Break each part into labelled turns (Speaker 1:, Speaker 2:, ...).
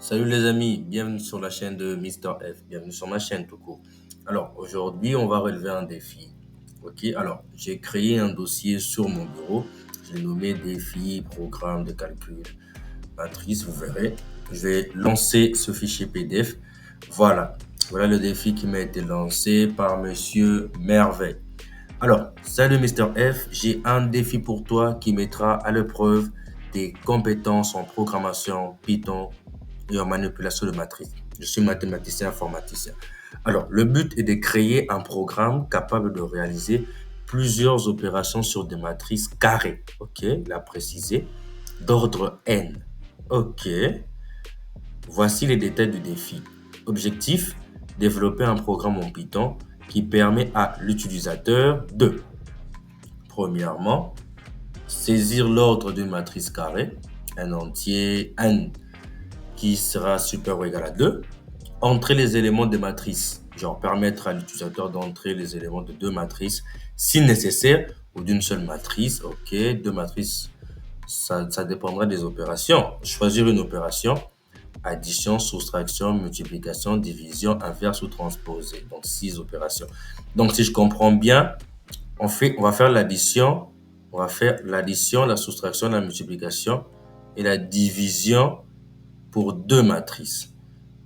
Speaker 1: Salut les amis, bienvenue sur la chaîne de Mister F, bienvenue sur ma chaîne tout court. Alors aujourd'hui, on va relever un défi. Ok, alors j'ai créé un dossier sur mon bureau, je l'ai nommé défi, programme de calcul, matrice, vous verrez. Je vais lancer ce fichier PDF. Voilà, voilà le défi qui m'a été lancé par Monsieur Merveille. Alors, salut Mister F, j'ai un défi pour toi qui mettra à l'épreuve tes compétences en programmation Python et en manipulation de matrices. Je suis mathématicien informaticien. Alors, le but est de créer un programme capable de réaliser plusieurs opérations sur des matrices carrées. OK, il a précisé, d'ordre n. OK, voici les détails du défi. Objectif, développer un programme en Python qui permet à l'utilisateur de, premièrement, saisir l'ordre d'une matrice carrée, un entier n qui sera supérieur ou égal à 2, entrer les éléments de matrice, genre permettre à l'utilisateur d'entrer les éléments de deux matrices si nécessaire ou d'une seule matrice. OK, deux matrices, ça dépendra des opérations. Choisir une opération, addition, soustraction, multiplication, division, inverse ou transposée. Donc, 6 opérations. Donc, si je comprends bien, on va faire l'addition, la soustraction, la multiplication et la division pour deux matrices.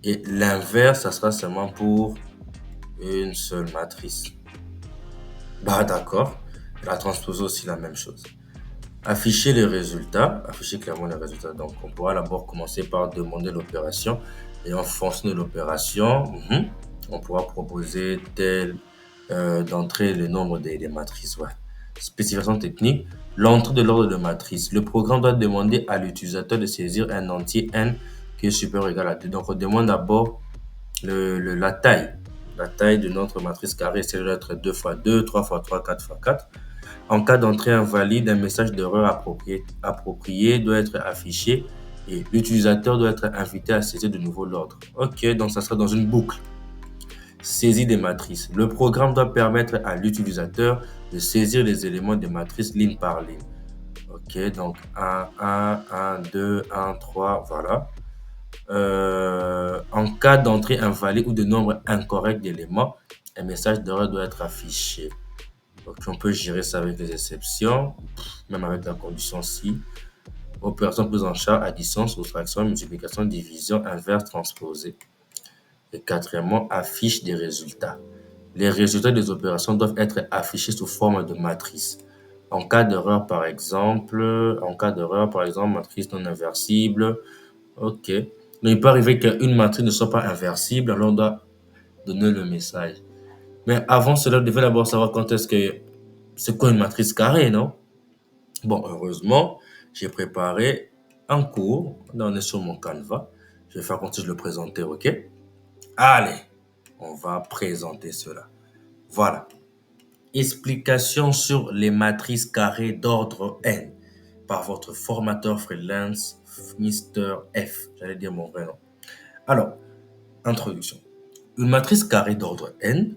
Speaker 1: Et l'inverse, ça sera seulement pour une seule matrice. Bah d'accord. La transposée aussi la même chose. Afficher les résultats, afficher clairement les résultats. Donc on pourra d'abord commencer par demander l'opération et en fonction de l'opération, on pourra proposer d'entrer le nombre des matrices. Ouais. Spécification technique, l'entrée de l'ordre de matrice. Le programme doit demander à l'utilisateur de saisir un entier n qui est supérieur ou égal à 2. Donc on demande d'abord la taille. La taille de notre matrice carrée, c'est doit être 2 fois 2, 3 fois 3, 4 fois 4. En cas d'entrée invalide, un message d'erreur approprié doit être affiché et l'utilisateur doit être invité à saisir de nouveau l'ordre. OK, donc ça sera dans une boucle. Saisie des matrices. Le programme doit permettre à l'utilisateur de saisir les éléments des matrices ligne par ligne. OK, donc 1, 1, 1, 2, 1, 3, voilà. En cas d'entrée invalide ou de nombre incorrect d'éléments, un message d'erreur doit être affiché. Donc, on peut gérer ça avec les exceptions, même avec la condition si. Opération prise en charge, addition, soustraction, multiplication, division, inverse, transposée. Et quatrièmement, affiche des résultats. Les résultats des opérations doivent être affichés sous forme de matrice. En cas d'erreur, par exemple, matrice non inversible. OK. Mais il peut arriver qu'une matrice ne soit pas inversible, alors on doit donner le message. Mais avant cela, on devait d'abord savoir quand est-ce que c'est quoi une matrice carrée, non? Bon, heureusement, j'ai préparé un cours. Là, on est sur mon Canva. Je vais faire comme si je le présentais, OK? Allez, on va présenter cela. Voilà. Explication sur les matrices carrées d'ordre n par votre formateur freelance, Mister F. J'allais dire mon vrai nom. Alors, introduction. Une matrice carrée d'ordre n,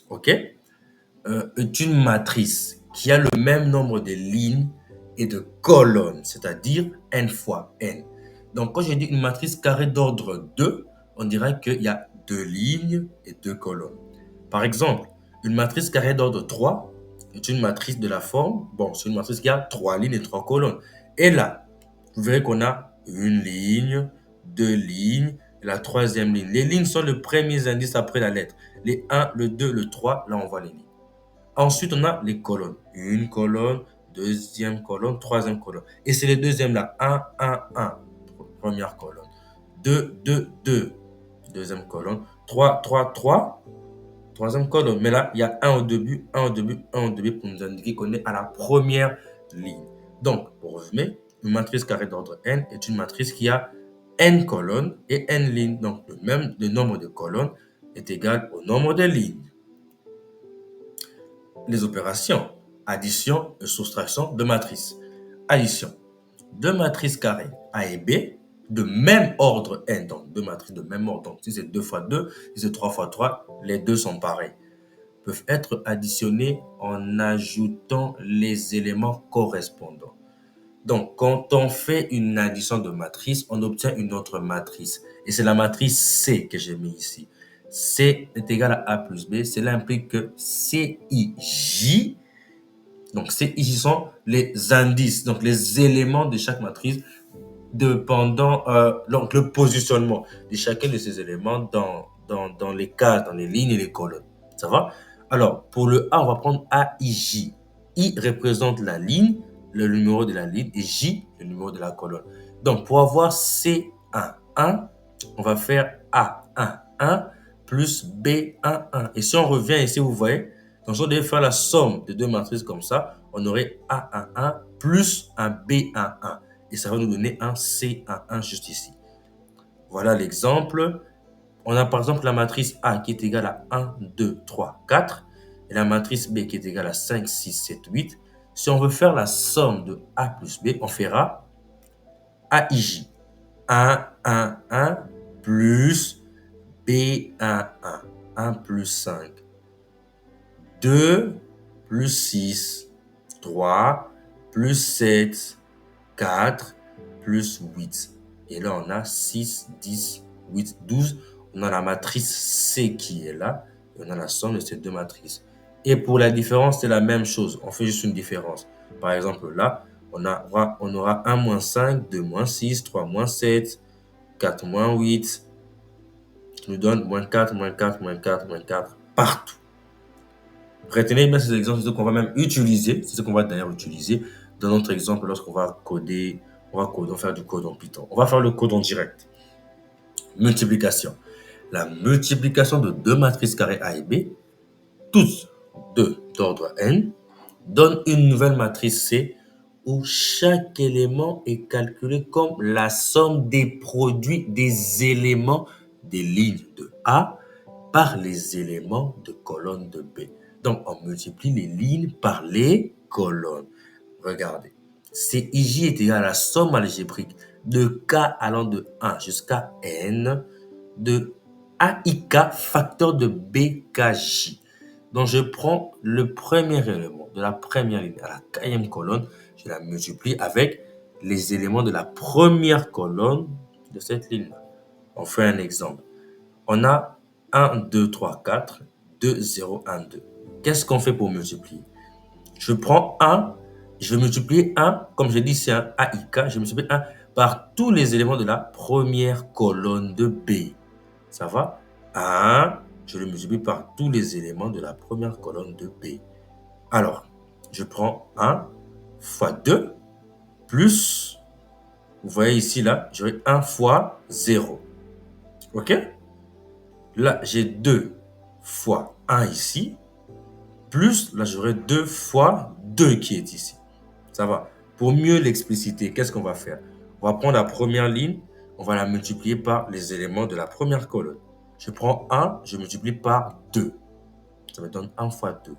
Speaker 1: OK, est une matrice qui a le même nombre de lignes et de colonnes, c'est-à-dire n fois n. Donc, quand je dis une matrice carrée d'ordre 2, on dirait qu'il y a deux lignes et deux colonnes. Par exemple, une matrice carrée d'ordre 3 est une matrice de la forme, bon, c'est une matrice qui a trois lignes et trois colonnes. Et là, vous verrez qu'on a une ligne, deux lignes, et la troisième ligne. Les lignes sont les premiers indices après la lettre. Les 1, le 2, le 3, là on voit les lignes. Ensuite, on a les colonnes. Une colonne, deuxième colonne, troisième colonne. Et c'est les deuxièmes là. 1, 1, 1. Première colonne. 2, 2, 2. Deuxième colonne. 3, 3, 3. Troisième colonne. Mais là, il y a un au début, un au début, un au début pour nous indiquer qu'on est à la première ligne. Donc, pour résumer, une matrice carrée d'ordre n est une matrice qui a n colonnes et n lignes. Donc, le nombre de colonnes est égal au nombre de lignes. Les opérations, addition et soustraction de matrices. Addition, deux matrices carrées A et B de même ordre n, donc deux matrices de même ordre. Donc si c'est 2 fois 2, si c'est 3 fois 3, les deux sont pareils. Peuvent être additionnées en ajoutant les éléments correspondants. Donc, quand on fait une addition de matrices, on obtient une autre matrice. Et c'est la matrice C que j'ai mis ici. C est égal à A plus B. Cela implique que CIJ, donc CIJ sont les indices, donc les éléments de chaque matrice, dépendant donc le positionnement de chacun de ces éléments dans les cases, dans les lignes et les colonnes. Ça va? Alors, pour le A, on va prendre AIJ. I représente la ligne, le numéro de la ligne, et J, le numéro de la colonne. Donc, pour avoir C11, on va faire A11 plus B11. Et si on revient ici, vous voyez, donc si on devait faire la somme de deux matrices comme ça, on aurait A11 plus un B11. Et ça va nous donner un C11 juste ici. Voilà l'exemple. On a par exemple la matrice A qui est égale à 1, 2, 3, 4 et la matrice B qui est égale à 5, 6, 7, 8. Si on veut faire la somme de A plus B, on fera AIJ. 1, 1, 1 plus B1, 1. 1 plus 5. 2 plus 6. 3 plus 7. 4 plus 8. Et là, on a 6, 10, 8, 12. On a la matrice C qui est là. Et on a la somme de ces deux matrices. Et pour la différence, c'est la même chose. On fait juste une différence. Par exemple, là, on aura 1 moins 5, 2 moins 6, 3 moins 7, 4 moins 8, qui nous donne moins 4, moins 4, moins 4, moins 4, partout. Retenez bien ces exemples, c'est ce qu'on va même utiliser. C'est ce qu'on va d'ailleurs utiliser dans notre exemple lorsqu'on va coder. On va faire du code en Python. On va faire le code en direct. Multiplication. La multiplication de deux matrices carrées A et B, toutes deux d'ordre n, donne une nouvelle matrice C où chaque élément est calculé comme la somme des produits des éléments des lignes de A par les éléments de colonne de B. Donc, on multiplie les lignes par les colonnes. Regardez. CIJ est égal à la somme algébrique de K allant de 1 jusqu'à N de AIK facteur de BKJ. Donc, je prends le premier élément de la première ligne à la quatrième colonne, je la multiplie avec les éléments de la première colonne de cette ligne. On fait un exemple. On a 1, 2, 3, 4, 2, 0, 1, 2. Qu'est-ce qu'on fait pour multiplier? Je prends 1, je vais multiplier 1, comme je dis, c'est un AIK, je multiplie 1 par tous les éléments de la première colonne de B. Ça va? 1, je le multiplie par tous les éléments de la première colonne de B. Alors, je prends 1 fois 2 plus, vous voyez ici, là, j'aurai 1 fois 0. OK? Là, j'ai 2 fois 1 ici, plus, là, j'aurai 2 fois 2 qui est ici. Ça va. Pour mieux l'expliciter, qu'est-ce qu'on va faire? On va prendre la première ligne, on va la multiplier par les éléments de la première colonne. Je prends 1, je multiplie par 2. Ça me donne 1 fois 2.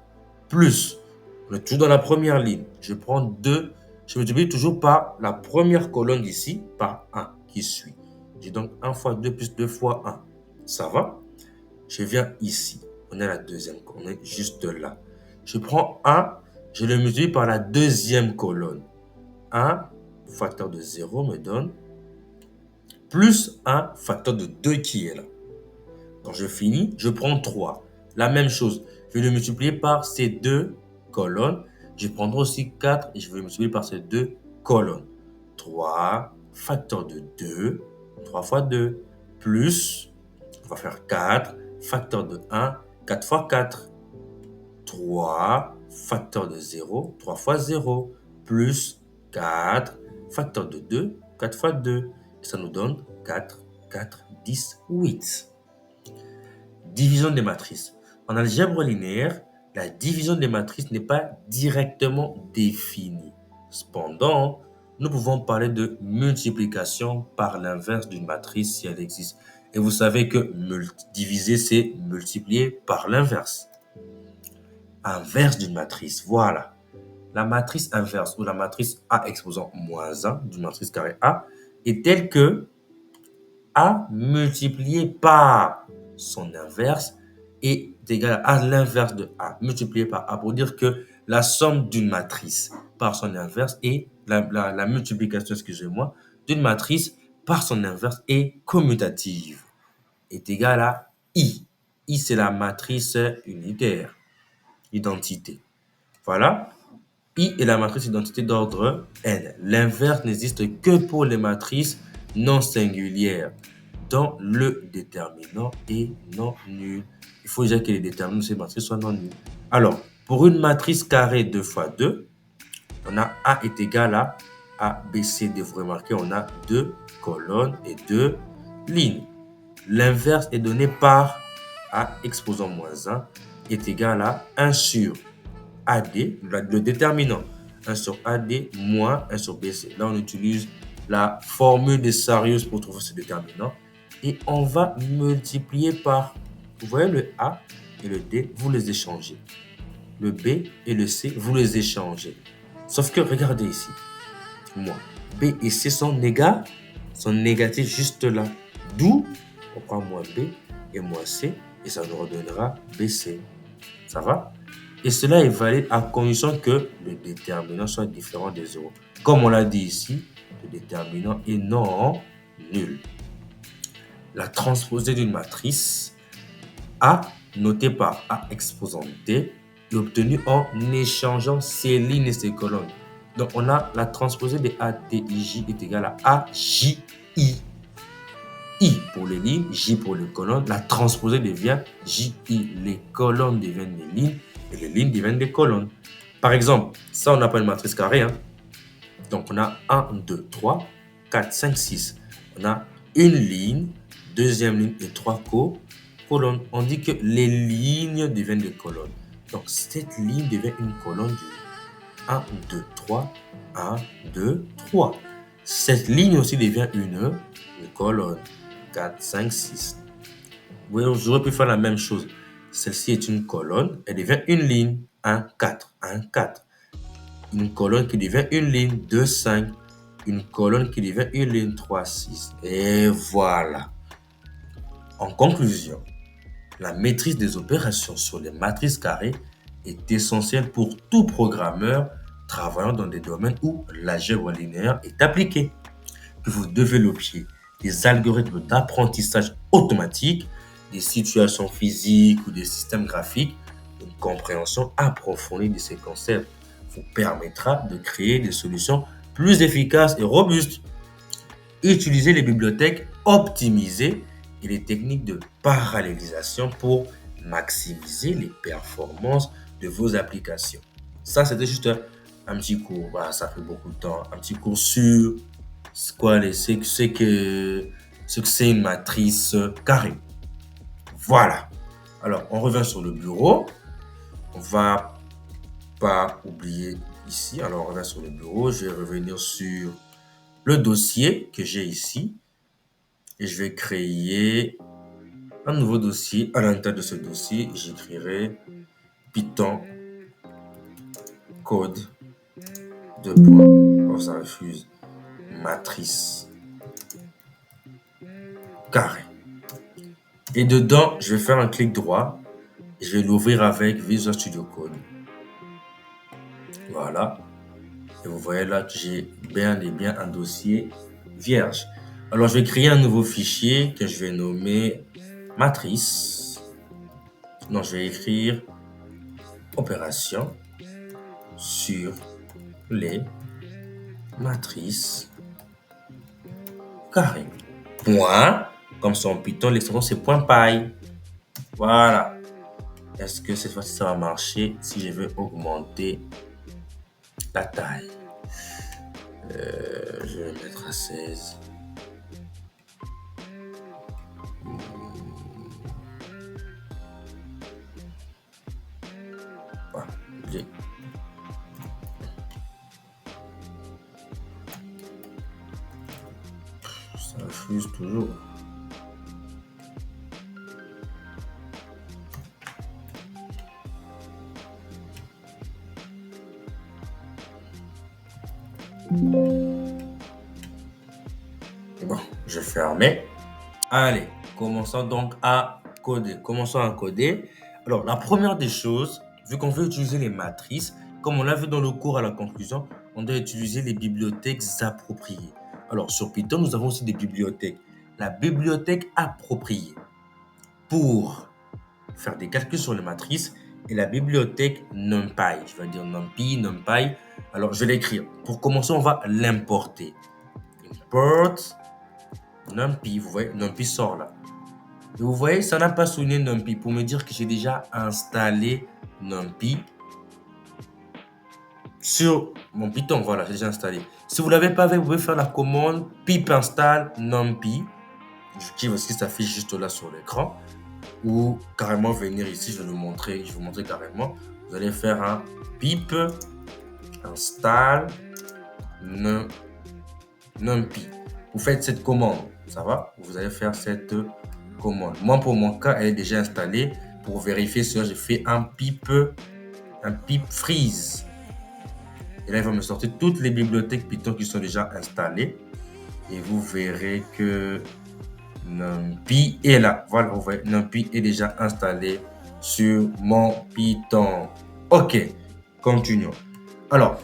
Speaker 1: Plus, on est toujours dans la première ligne. Je prends 2, je multiplie toujours par la première colonne ici, par 1 qui suit. J'ai donc 1 fois 2 plus 2 fois 1. Ça va? Je viens ici. On est à la deuxième colonne. On est juste là. Je prends 1, je le multiplie par la deuxième colonne. 1 facteur de 0 me donne plus 1 facteur de 2 qui est là. Quand je finis, je prends 3. La même chose. Je vais le multiplier par ces deux colonnes. Je prendrai aussi 4 et je vais le multiplier par ces deux colonnes. 3 facteur de 2, 3 fois 2, plus, on va faire 4 facteur de 1, 4 fois 4. 3 facteur de 0, 3 fois 0, plus 4 facteur de 2, 4 fois 2. Et ça nous donne 4, 4, 10, 8. Division des matrices. En algèbre linéaire, la division des matrices n'est pas directement définie. Cependant, nous pouvons parler de multiplication par l'inverse d'une matrice si elle existe. Et vous savez que diviser, c'est multiplier par l'inverse. Inverse d'une matrice, voilà. La matrice inverse ou la matrice A exposant moins 1 d'une matrice carrée A est telle que A multiplié par son inverse est égal à l'inverse de A multiplié par A pour dire que la somme d'une matrice par son inverse est la multiplication, excusez-moi, d'une matrice par son inverse est commutative, est égale à I. I, c'est la matrice unitaire, identité. Voilà. I est la matrice identité d'ordre N. L'inverse n'existe que pour les matrices non singulières, dont le déterminant est non nul. Il faut déjà que les déterminants de ces matrices soient non nuls. Alors, pour une matrice carrée 2 fois 2, on a A est égal à A, B, C, D. Vous remarquez, on a 2 colonnes et 2 lignes. L'inverse est donné par A exposant moins 1 est égal à 1 sur AD, le déterminant. 1 sur AD moins 1 sur BC. Là, on utilise la formule des Sarius pour trouver ce déterminant. Et on va multiplier par, vous voyez le A et le D, vous les échangez. Le B et le C, vous les échangez. Sauf que, regardez ici, moi, B et C sont négatifs juste là. D'où, on prend moins B et moins C, et ça nous redonnera BC. Ça va? Et cela est valide à condition que le déterminant soit différent des zéros. Comme on l'a dit ici, le déterminant est non nul. La transposée d'une matrice A, notée par A exposant D, est obtenue en échangeant ses lignes et ses colonnes. Donc, on a la transposée de ATIJ est égale à AJI. I pour les lignes, J pour les colonnes. La transposée devient JI. Les colonnes deviennent les lignes et les lignes deviennent des colonnes. Par exemple, ça, on appelle une matrice carrée. Donc, on a 1, 2, 3, 4, 5, 6. On a une ligne, deuxième ligne et 3 colonnes. On dit que les lignes deviennent des colonnes. Donc, cette ligne devient une colonne du 1, 2, 3, 1, 2, 3. Cette ligne aussi devient une colonne. 4, 5, 6. J'aurais pu faire la même chose. Celle-ci est une colonne. Elle devient une ligne. 1, 4. 1, 4. Une colonne qui devient une ligne. 2, 5. Une colonne qui devient une ligne. 3, 6. Et voilà. En conclusion, la maîtrise des opérations sur les matrices carrées est essentielle pour tout programmeur travaillant dans des domaines où l'algèbre linéaire est appliquée. Que vous développiez des algorithmes d'apprentissage automatique, des situations physiques ou des systèmes graphiques, une compréhension approfondie de ces concepts vous permettra de créer des solutions plus efficaces et robustes. Utilisez les bibliothèques optimisées et les techniques de parallélisation pour maximiser les performances de vos applications. Ça, c'était juste un petit cours. Voilà, ça fait beaucoup de temps. Un petit cours sur ce que c'est une matrice carrée. Voilà. Alors, on revient sur le bureau. On va pas oublier ici. Alors, on revient sur le bureau. Je vais revenir sur le dossier que j'ai ici. Et je vais créer un nouveau dossier. À l'intérieur de ce dossier, j'écrirai Python code de points. Oh, ça refuse. Matrice carré. Et dedans, je vais faire un clic droit. Et je vais l'ouvrir avec Visual Studio Code. Voilà. Et vous voyez là que j'ai bien et bien un dossier vierge. Alors, je vais créer un nouveau fichier que je vais nommer matrice. Non, je vais écrire opération sur les matrices carrées. Point. Comme ça en Python, l'extension c'est point .py. Voilà. Est-ce que cette fois-ci ça va marcher si je veux augmenter la taille? Je vais mettre à 16. Voilà. Ça refuse toujours. Bon, je vais fermer. Allez, commençons donc à coder. Commençons à coder. Alors, la première des choses, vu qu'on veut utiliser les matrices, comme on l'a vu dans le cours à la conclusion, on doit utiliser les bibliothèques appropriées. Alors, sur Python, nous avons aussi des bibliothèques. La bibliothèque appropriée pour faire des calculs sur les matrices et la bibliothèque NumPy. Je vais dire NumPy. Alors, je vais l'écrire. Pour commencer, on va l'importer. Import NumPy. Vous voyez, NumPy sort là. Et vous voyez, ça n'a pas sonné NumPy pour me dire que j'ai déjà installé NumPy sur mon Python. Voilà, j'ai déjà installé. Si vous ne l'avez pas fait, vous pouvez faire la commande pip install NumPy qui s'affiche juste là sur l'écran. Ou carrément venir ici, je vais vous montrer carrément. Vous allez faire un pip install NumPy. Vous faites cette commande, ça va? Vous allez faire cette commande. Moi, pour mon cas, elle est déjà installée. Pour vérifier cela, j'ai fait un pip freeze. Et là, il va me sortir toutes les bibliothèques Python qui sont déjà installées. Et vous verrez que NumPy est là. Voilà, vous voyez, NumPy est déjà installé sur mon Python. Ok, continuons. Alors,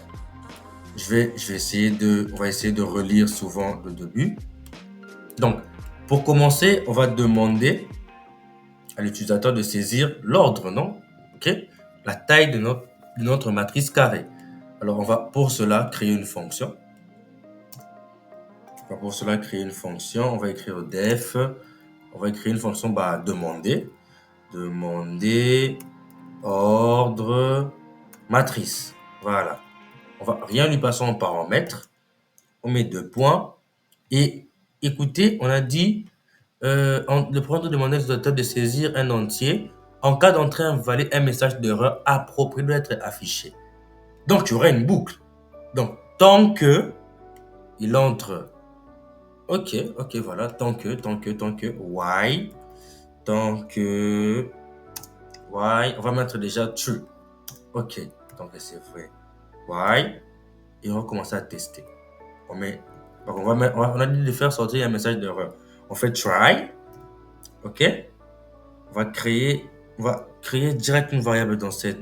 Speaker 1: on va essayer de relire souvent le début. Donc, pour commencer, on va demander à l'utilisateur de saisir l'ordre, non? Ok, la taille de notre matrice carrée. Alors, on va pour cela créer une fonction. On va écrire def. On va écrire une fonction demander. Demander ordre matrice. Voilà. On va rien lui passer en paramètre. On met 2 points. Et écoutez, on a dit le programme de demander à l'utilisateur de saisir un entier. En cas d'entrée invalide, un message d'erreur approprié doit être affiché. Donc, tu auras une boucle. Donc, tant que il entre. Ok, voilà. Tant que, while. Tant que, while. On va mettre déjà true. Ok, donc c'est vrai. While. Et on va commencer à tester. On a dit de faire sortir un message d'erreur. On fait try. Ok. On va créer direct une variable dans cette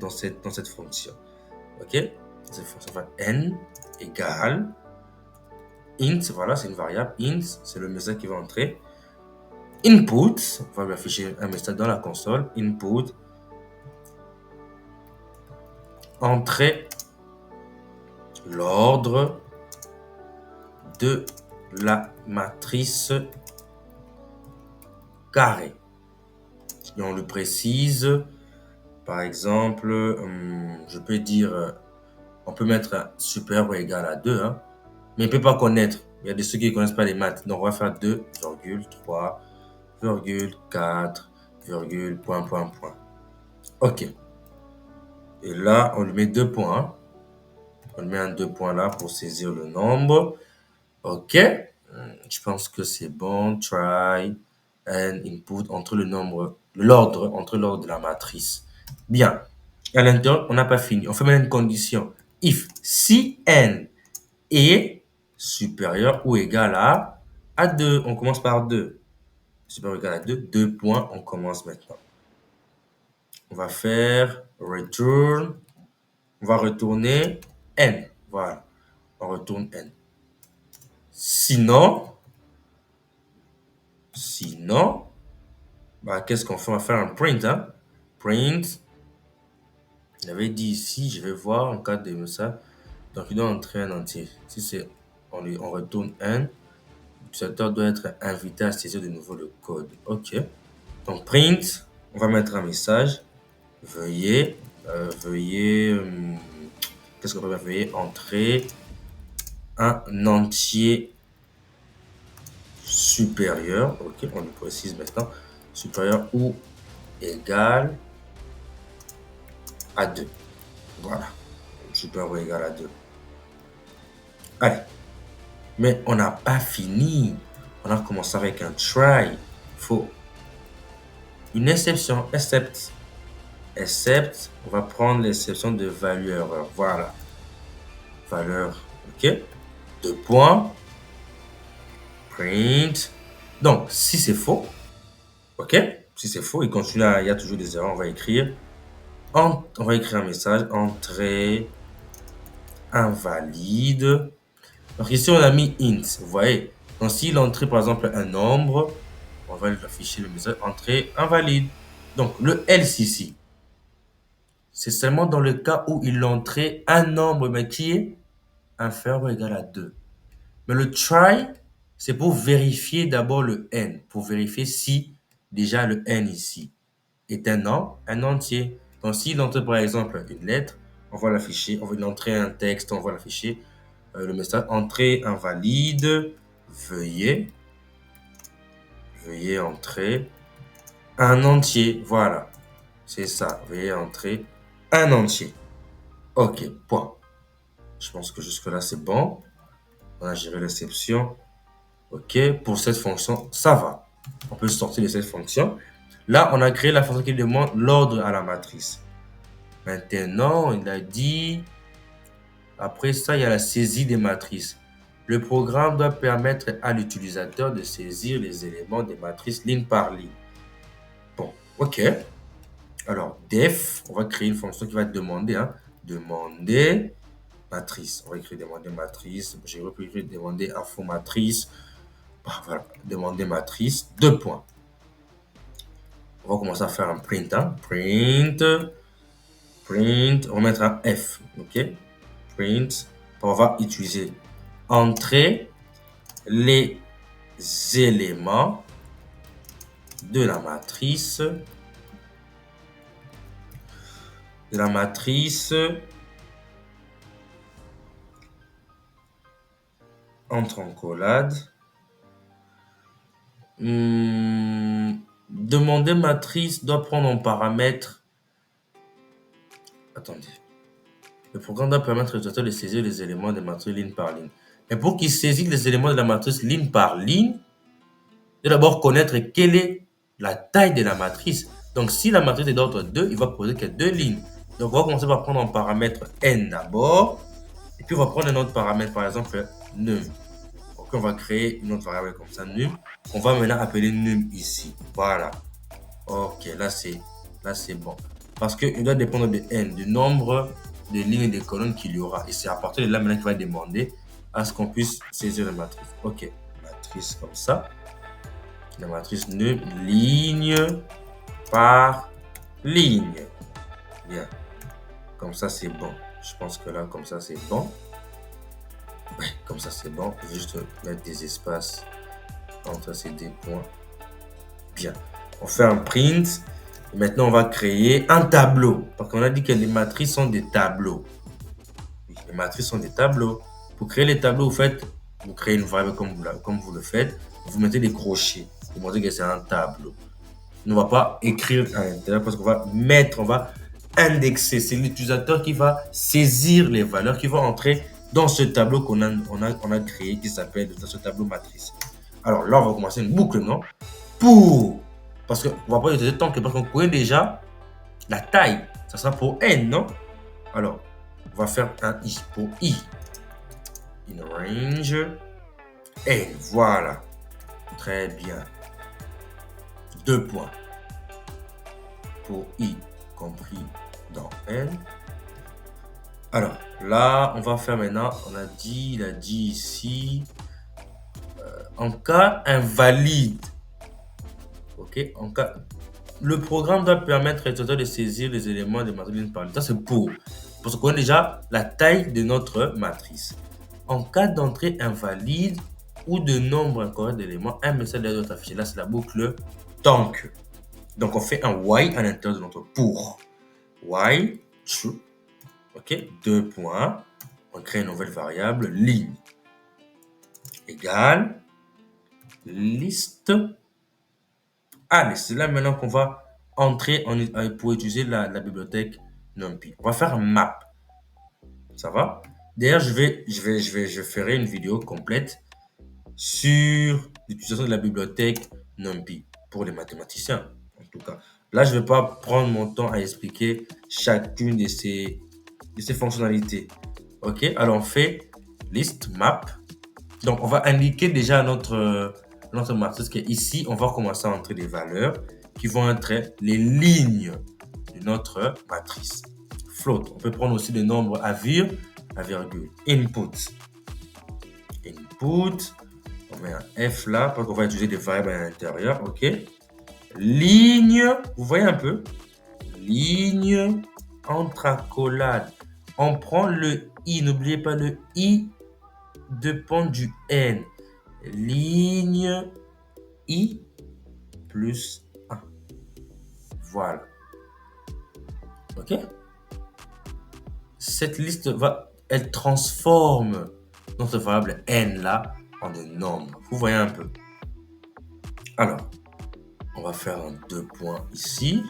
Speaker 1: fonction. Ok. Cette fonction va n égale int. Voilà, c'est une variable. Int, c'est le message qui va entrer. Input, on va lui afficher un message dans la console. Input, entrer l'ordre de la matrice carrée. Et on le précise, par exemple, je peux dire, on peut mettre supérieur ou égal à 2, hein, mais il ne peut pas connaître. Il y a de ceux qui ne connaissent pas les maths. Donc, on va faire 2,3,4, point. Ok. Et là, on lui met 2 points. Hein. On lui met un 2 points là pour saisir le nombre. Ok. Je pense que c'est bon. Try and input entre l'ordre de la matrice. Bien. À l'intérieur, on n'a pas fini. On fait maintenant une condition. If, si n est supérieur ou égal à 2. On commence par 2. Supérieur ou égal à 2. 2 points. On commence maintenant. On va faire return. On va retourner n. Voilà. On retourne n. Sinon, qu'est-ce qu'on fait? On va faire un print. Hein? Print. J'avais dit ici, je vais voir en cas de ça. Donc, il doit entrer un entier. Si on retourne n, l'utilisateur doit être invité à saisir de nouveau le code. OK. Donc, print, on va mettre un message. Veuillez qu'est-ce qu'on peut faire? Veuillez entrer un entier supérieur. OK, on le précise maintenant. Supérieur ou égal à 2. Voilà. Supérieur ou égal à 2. Allez. Mais on n'a pas fini. On a commencé avec un try. Il faut une exception. Except. On va prendre l'exception de value erreur. Voilà. Valeur. OK. 2 points. Print. Donc, si c'est faux. OK. Si c'est faux, il continue il y a toujours des erreurs. On va écrire un message. Entrée invalide. Donc ici, on a mis int, vous voyez. Donc s'il entrait par exemple un nombre, on va afficher le message entrée invalide. Donc le else ici, c'est seulement dans le cas où il entrait un nombre, mais qui est inférieur ou égal à 2. Mais le try, c'est pour vérifier d'abord le n, pour vérifier si déjà le n ici est un nom, un entier. Donc s'il entre par exemple une lettre, on va l'afficher, on va entrer un texte, on va l'afficher, le message entrée invalide, veuillez entrer un entier. Voilà, c'est ça, veuillez entrer un entier. Ok, point. Je pense que jusque-là, c'est bon. On a géré l'exception. Ok, pour cette fonction, ça va. On peut sortir de cette fonction. Là, on a créé la fonction qui demande l'ordre à la matrice. Maintenant, il a dit, après ça, il y a la saisie des matrices. Le programme doit permettre à l'utilisateur de saisir les éléments des matrices ligne par ligne. Bon, ok. Alors, def, on va créer une fonction qui va demander, demander matrice. On va écrire demander matrice. J'ai repris écrire demander info matrice. Voilà, demander matrice, 2 points. On va commencer à faire un print. Print, on va mettre un F. Ok, print. On va utiliser entrer les éléments de la matrice. Entre en collade. Demander matrice doit prendre en paramètre. Attendez. Le programme doit permettre à l'utilisateur de saisir les éléments de la matrice ligne par ligne. Mais pour qu'il saisisse les éléments de la matrice ligne par ligne, il doit d'abord connaître quelle est la taille de la matrice. Donc, si la matrice est d'ordre 2, il va poser que 2 lignes. Donc, on va commencer par prendre un paramètre n d'abord. Et puis, on va prendre un autre paramètre, par exemple, num. Donc, on va créer une autre variable comme ça, num. On va maintenant appeler num ici. Voilà. Ok, là, c'est bon. Parce qu'il doit dépendre de n, du nombre de lignes et de colonnes qu'il y aura. Et c'est à partir de là maintenant qu'il va demander à ce qu'on puisse saisir la matrice. Ok, matrice comme ça. La matrice num, ligne par ligne. Bien. Comme ça, c'est bon. Je pense que là, comme ça, c'est bon. Ouais, comme ça, c'est bon. Juste mettre des espaces entre ces deux points. Bien. On fait un print. Et maintenant, on va créer un tableau. Parce qu'on a dit que les matrices sont des tableaux. Oui, les matrices sont des tableaux. Pour créer les tableaux, vous créez une variable comme vous le faites. Vous mettez des crochets. Vous montrez que c'est un tableau. On ne va pas écrire à l'intérieur parce qu'on va indexer. C'est l'utilisateur qui va saisir les valeurs, qui va entrer dans ce tableau qu'on a créé, qui s'appelle dans ce tableau matrice. Alors là, on va commencer une boucle, non? Parce qu'on ne va pas utiliser tant que parce qu'on connaît déjà la taille. Ça sera pour n, non? Alors, on va faire un i pour i. In range n. Voilà. Très bien. 2 points. Pour i compris dans n. Alors, là, on va faire maintenant, il a dit ici, en cas invalide, ok, le programme doit permettre à l'utilisateur de saisir les éléments de matrice ligne par ligne. Ça, c'est parce qu'on connaît déjà la taille de notre matrice. En cas d'entrée invalide ou de nombre incorrect d'éléments, un message doit être affiché. Là, c'est la boucle tank. Donc, on fait un while à l'intérieur de notre pour. While true. Ok, 2 points. On crée une nouvelle variable, ligne égale liste. Allez, c'est là maintenant qu'on va entrer pour utiliser la bibliothèque NumPy. On va faire un map. Ça va? D'ailleurs, je ferai une vidéo complète sur l'utilisation de la bibliothèque NumPy pour les mathématiciens, en tout cas. Là, je ne vais pas prendre mon temps à expliquer chacune de ces fonctionnalités. Ok, alors on fait list map. Donc, on va indiquer déjà notre matrice qu'ici, on va commencer à entrer des valeurs qui vont être les lignes de notre matrice. Float. On peut prendre aussi des nombres à vire. la virgule, input. Input, on met un F là, parce qu'on va utiliser des variables à l'intérieur, ok. Ligne, vous voyez un peu, ligne, entre accolades. On prend le I, n'oubliez pas le I dépend du N. Ligne I plus 1. Voilà. Ok. Cette liste elle transforme notre variable N là en des nombres. Vous voyez un peu. Alors, on va faire un 2 points ici.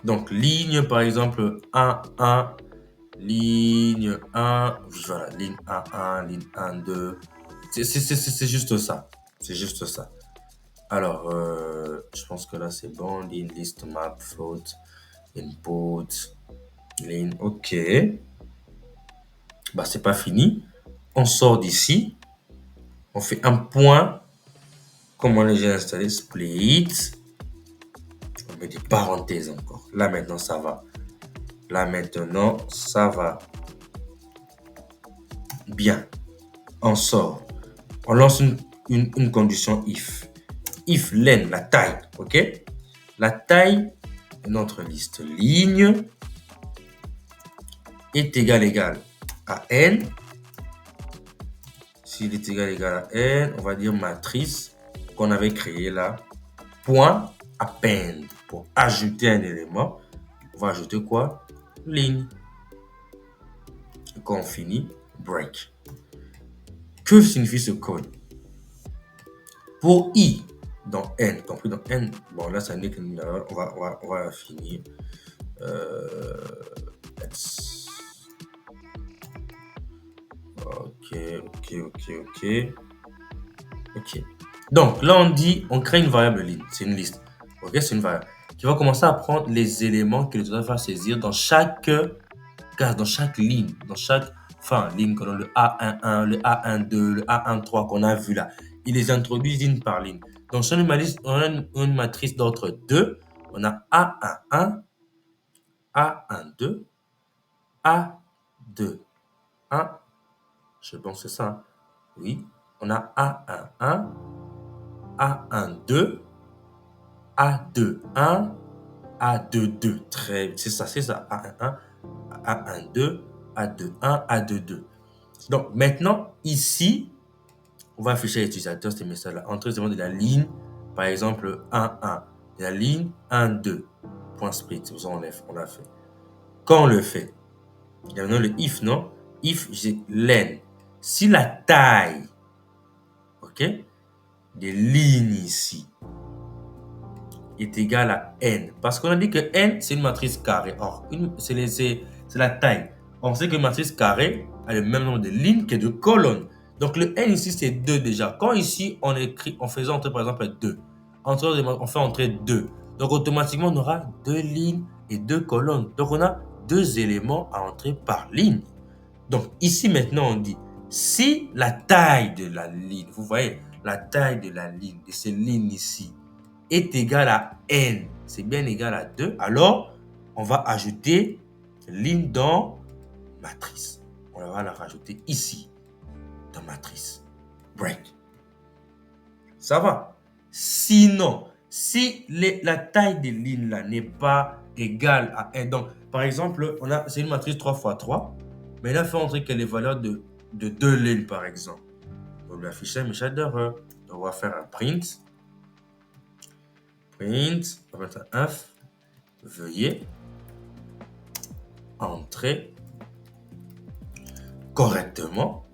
Speaker 1: Donc, ligne par exemple 1, 1, ligne 1, voilà, ligne 1, 1, ligne 1, 2. C'est juste ça. C'est juste ça. Alors, je pense que là c'est bon. Ligne, list, map, float, input, ligne, ok. Bah, c'est pas fini. On sort d'ici. On fait un point. Comme on l'a déjà installé, split. On met des parenthèses encore. Là maintenant, ça va. Là maintenant, ça va. Bien. On sort. On lance une condition if. If len, la taille. OK? La taille de notre liste ligne est égal à n. S'il est égal à n, on va dire matrice qu'on avait créée là. Point append. Pour ajouter un élément, on va ajouter quoi? Ligne. Et quand on finit, break. Que signifie ce code? Pour i dans n, compris dans n, bon là ça n'est qu'une erreur, on va finir. Ok. Donc là on dit, on crée une variable ligne, c'est une liste. Ok, c'est une variable qui va commencer à prendre les éléments que l'utilisateur va saisir dans chaque case, dans chaque ligne, dans chaque ligne, comme le A11, le A12, le A13 qu'on a vu là. Il les introduit ligne par ligne. Donc sur on a une matrice d'ordre 2, on a A11, A12, A21, je pense que c'est ça, hein. Oui, on a A11, A12, A21, A22. Très, c'est ça, A11, A12, A21, A22. Donc maintenant, ici, on va afficher à l'utilisateur ces messages-là. Entrer de la ligne, par exemple 1, de la ligne 1, 2. Point split, c'est pour ça on l'a fait. Quand on le fait, il y a maintenant le if, non? If, j'ai len. Si la taille, ok, des lignes ici est égale à n, parce qu'on a dit que n, c'est une matrice carrée. Or, c'est la taille. On sait que une matrice carrée a le même nombre de lignes que de colonnes. Donc, le n ici, c'est 2 déjà. Quand ici, on faisait entrer par exemple 2, on fait entrer 2. Donc, automatiquement, on aura 2 lignes et 2 colonnes. Donc, on a 2 éléments à entrer par ligne. Donc, ici, maintenant, on dit, si la taille de la ligne, vous voyez, la taille de la ligne, de ces lignes ici, est égale à n, c'est bien égal à 2, alors, on va ajouter ligne dans matrice. On va la rajouter ici, dans matrice. Break. Ça va. Sinon, si la taille des lignes là n'est pas égale à n, donc, par exemple, c'est une matrice 3 x 3, mais là, il faut entrer que les valeurs de 2 lignes, par exemple. On va lui afficher un message d'erreur. On va faire un print. Print, on va mettre un F. Veuillez entrer correctement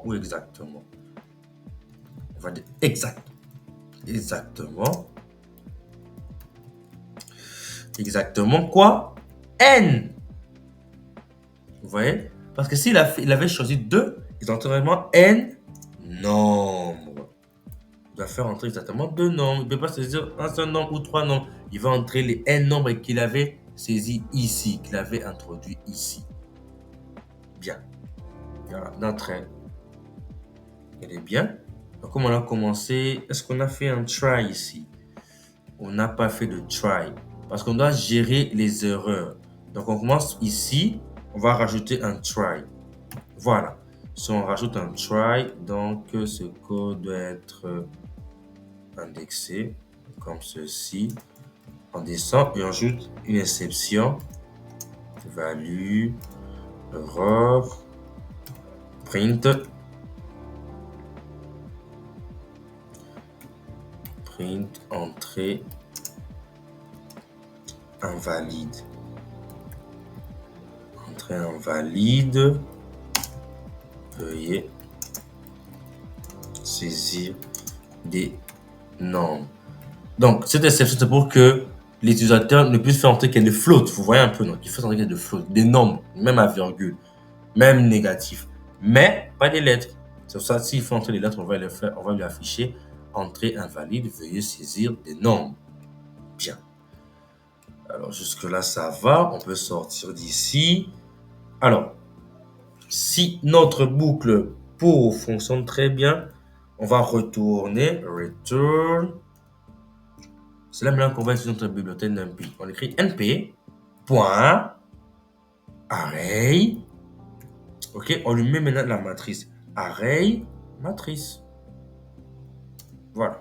Speaker 1: ou exactement. On va dire exactement quoi? N. Vous voyez? Parce que s'il avait choisi 2, il entrait vraiment n nombres. Il doit faire entrer exactement 2 nombres. Il ne peut pas saisir un seul nombre ou 3 nombres. Il va entrer les n nombres qu'il avait saisi ici, qu'il avait introduit ici. Bien. Voilà, notre n. Elle est bien. Donc, comme on a commencé, est-ce qu'on a fait un try ici? on n'a pas fait de try. Parce qu'on doit gérer les erreurs. Donc, on commence ici. On va rajouter un try. Voilà. Si on rajoute un try, donc ce code doit être indexé comme ceci. On descend et on ajoute une exception. Value, error, print. Print, entrée, invalide. Entrée invalide. Veuillez saisir des normes. Donc, cette exception, c'est pour que l'utilisateur ne puisse faire entrer qu'il y ait de float. Vous voyez un peu, donc il faut entrer qu'il y ait de float, des nombres, même à virgule, même négatif, mais pas des lettres. C'est pour ça, s'il faut entrer les lettres, on va lui afficher entrée invalide, veuillez saisir des nombres. Bien. Alors, jusque-là, ça va. On peut sortir d'ici. Alors, si notre boucle pour fonctionne très bien, on va retourner, return. C'est là maintenant qu'on va utiliser notre bibliothèque NumPy. On écrit np.array. Ok, on lui met maintenant la matrice. Array, matrice. Voilà.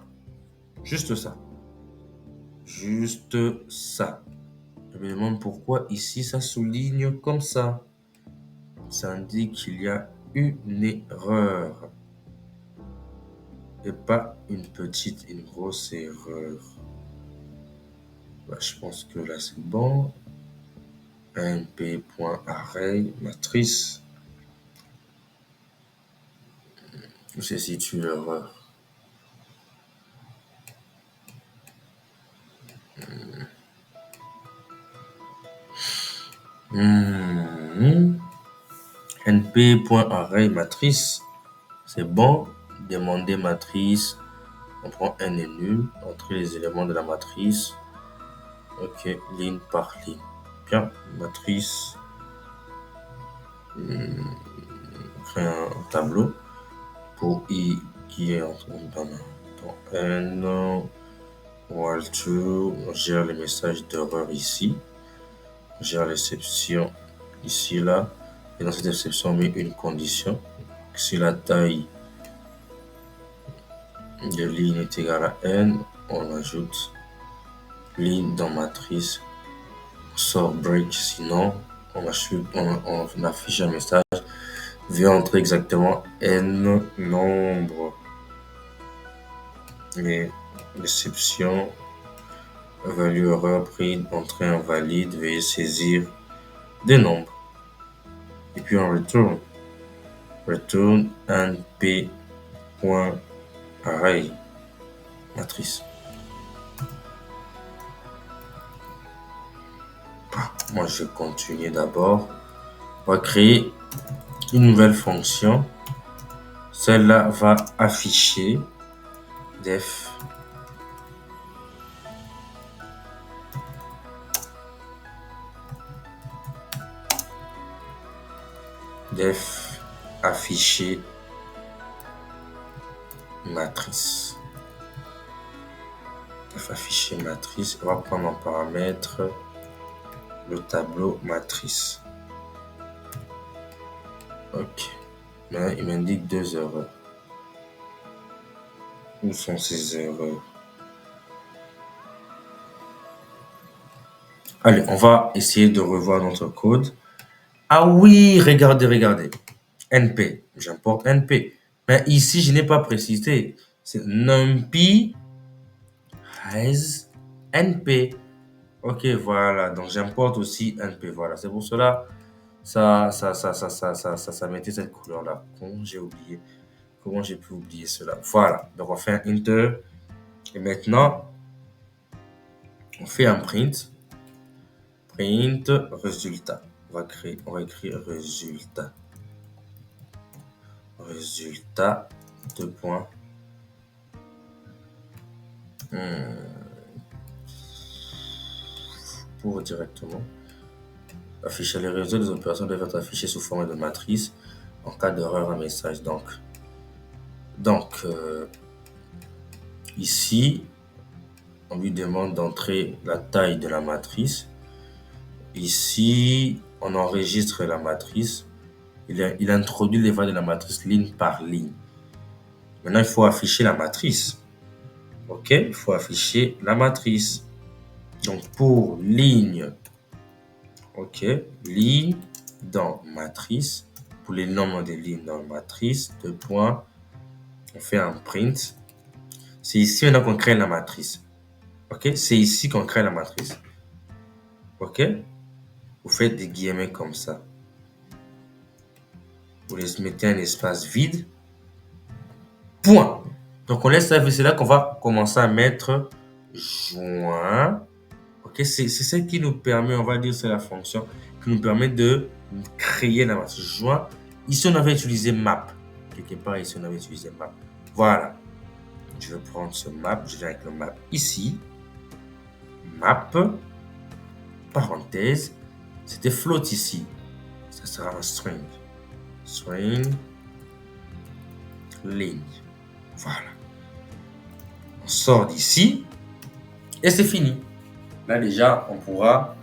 Speaker 1: Juste ça. Juste ça. Je me demande pourquoi ici ça souligne comme ça. Ça indique qu'il y a une erreur. Et pas une grosse erreur. Bah, je pense que là c'est bon. np.array matrice. Où se situe l'erreur? np.array matrice. C'est bon. Demander matrice. On prend n est nul. Entrer les éléments de la matrice. Ok, ligne par ligne. Bien, matrice. Créer un tableau pour i qui est dans n. While-true, on gère les messages d'erreur ici. On gère l'exception ici, là. Et dans cette exception, on met une condition. Si la taille de ligne est égale à n, on ajoute ligne dans matrice, sort break, sinon on affiche un message vient entrer exactement n nombre. Et l'exception, value erreur, print, entrée invalide, veuillez saisir des nombres. Et puis on return np.array matrice. Moi, je vais continuer d'abord. On va créer une nouvelle fonction. Celle-là va afficher def afficher matrice. Def afficher matrice. On va prendre en paramètre le tableau matrice. Ok. Là, il m'indique 2 erreurs. Où sont ces erreurs? Allez, on va essayer de revoir notre code. Ah oui, regardez. NP, j'importe NP. Mais ici, je n'ai pas précisé. C'est NumPy has NP. Ok, voilà. Donc, j'importe aussi NP. Voilà. C'est pour cela, ça mettait cette couleur-là. J'ai oublié. Comment j'ai pu oublier cela? Voilà. Donc, on fait un enter. Et maintenant, on fait un print. Print résultat. On va écrire résultat. Résultat, 2 points. Pour directement afficher les résultats des opérations doivent être affichés sous forme de matrice en cas d'erreur un message. Donc ici, on lui demande d'entrer la taille de la matrice. Ici, on enregistre la matrice. Il introduit les valeurs de la matrice ligne par ligne. Maintenant, il faut afficher la matrice. OK? Il faut afficher la matrice. Donc, pour ligne, OK, ligne dans matrice. Pour les nombres de lignes dans matrice, deux points, on fait un print. C'est ici maintenant qu'on crée la matrice. OK? C'est ici qu'on crée la matrice. OK? Vous faites des guillemets comme ça. Vous les mettez un espace vide. Point. Donc, on laisse ça. C'est là qu'on va commencer à mettre joint. OK? C'est ce qui nous permet, on va dire, c'est la fonction qui nous permet de créer la matrice joint. Ici, on avait utilisé map. Quelque part, ici, on avait utilisé map. Voilà. Je vais prendre ce map. Je viens avec le map ici. Map. Parenthèse. C'était float ici. Ça sera un string. String. Ligne. Voilà. On sort d'ici. Et c'est fini. Là, déjà, on pourra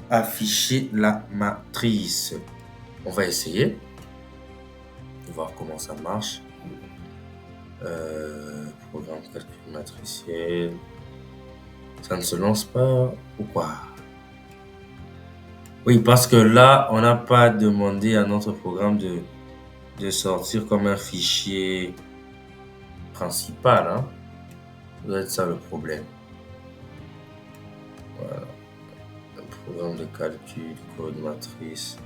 Speaker 1: afficher la matrice. On va essayer. On va voir comment ça marche. Programme calcul matriciel. Ça ne se lance pas ou quoi? Oui, parce que là, on n'a pas demandé à notre programme de sortir comme un fichier principal. Hein. Ça doit être ça le problème. Voilà. Le programme de calcul, code matrice.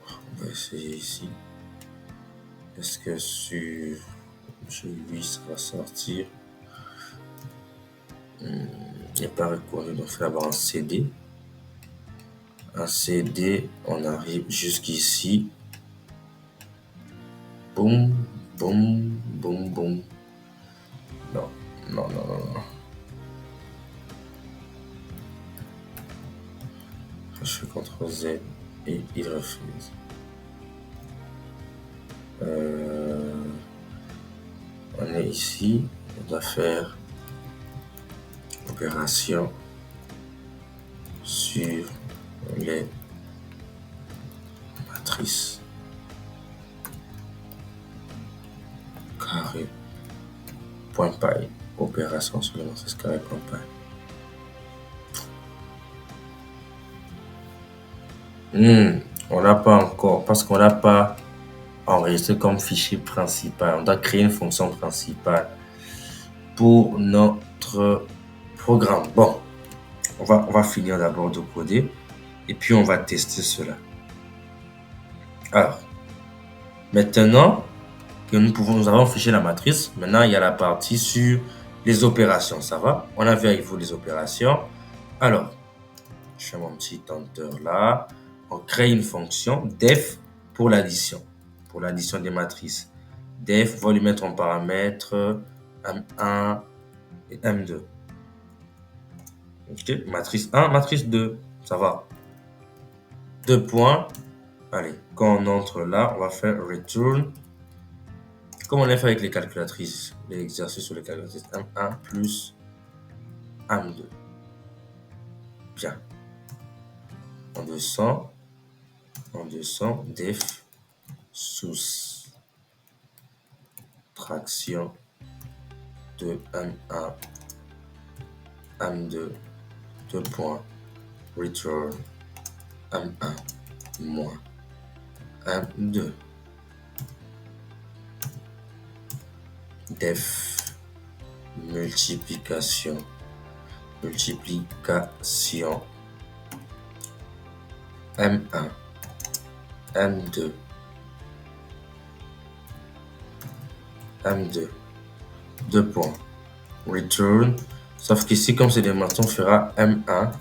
Speaker 1: On va essayer ici. Est-ce que sur lui, ça va sortir? Il n'est pas reconnu, donc il faut avoir un CD. Un CD, on arrive jusqu'ici. Boum, boum, boum, boum. Non, non, non, non, non. Je fais CTRL Z et il refuse. On est ici, on doit faire opération sur les matrices. Carré, point paille. Opération sur les matrices carré, point paille. On n'a pas encore, parce qu'on n'a pas enregistré comme fichier principal. On doit créer une fonction principale pour notre programme. Bon, on va finir d'abord de coder et puis on va tester cela. Alors, maintenant que nous avons fiché la matrice, maintenant il y a la partie sur les opérations. Ça va? On a vu avec vous les opérations. Alors, je fais mon petit enter là. On crée une fonction def pour l'addition. Pour l'addition des matrices. Def va lui mettre en paramètre M1 et M2. Ok, matrice 1, matrice 2. Ça va. 2 points. Allez, quand on entre là, on va faire return. Comme on l'a fait avec les calculatrices, l'exercice sur les calculatrices. M1 plus M2. Bien. On descend, def soustraction de M1, M2, 2 points, return M1 moins M2. Def multiplication M1 M2 2 points return, sauf qu'ici comme c'est des matrices on fera M1.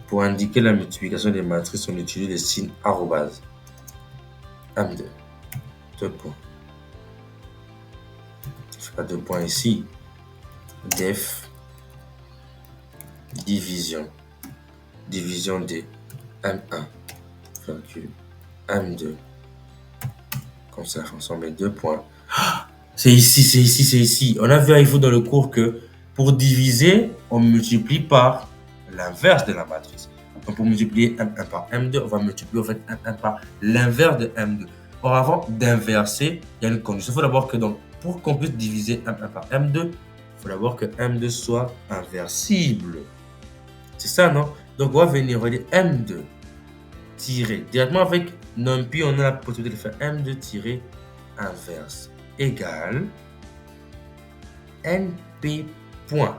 Speaker 1: Pour indiquer la multiplication des matrices on utilise le signe arrobase. M2 2 points. Je ferai 2 points ici. Def division. Division de M1, virgule M2. Comme ça, on met 2 points. C'est ici, c'est ici, c'est ici. On a vu avec vous dans le cours que pour diviser, on multiplie par l'inverse de la matrice. Donc pour multiplier M1 par M2, on va multiplier en fait M1 par l'inverse de M2. Or, avant d'inverser, il y a une condition. Il faut d'abord que donc, pour qu'on puisse diviser M1 par M2, il faut d'abord que M2 soit inversible. C'est ça, non? Donc on va venir, on va dire M2 tiré. Directement avec NumPy, on a la possibilité de faire M2 tiré inverse égale NP point.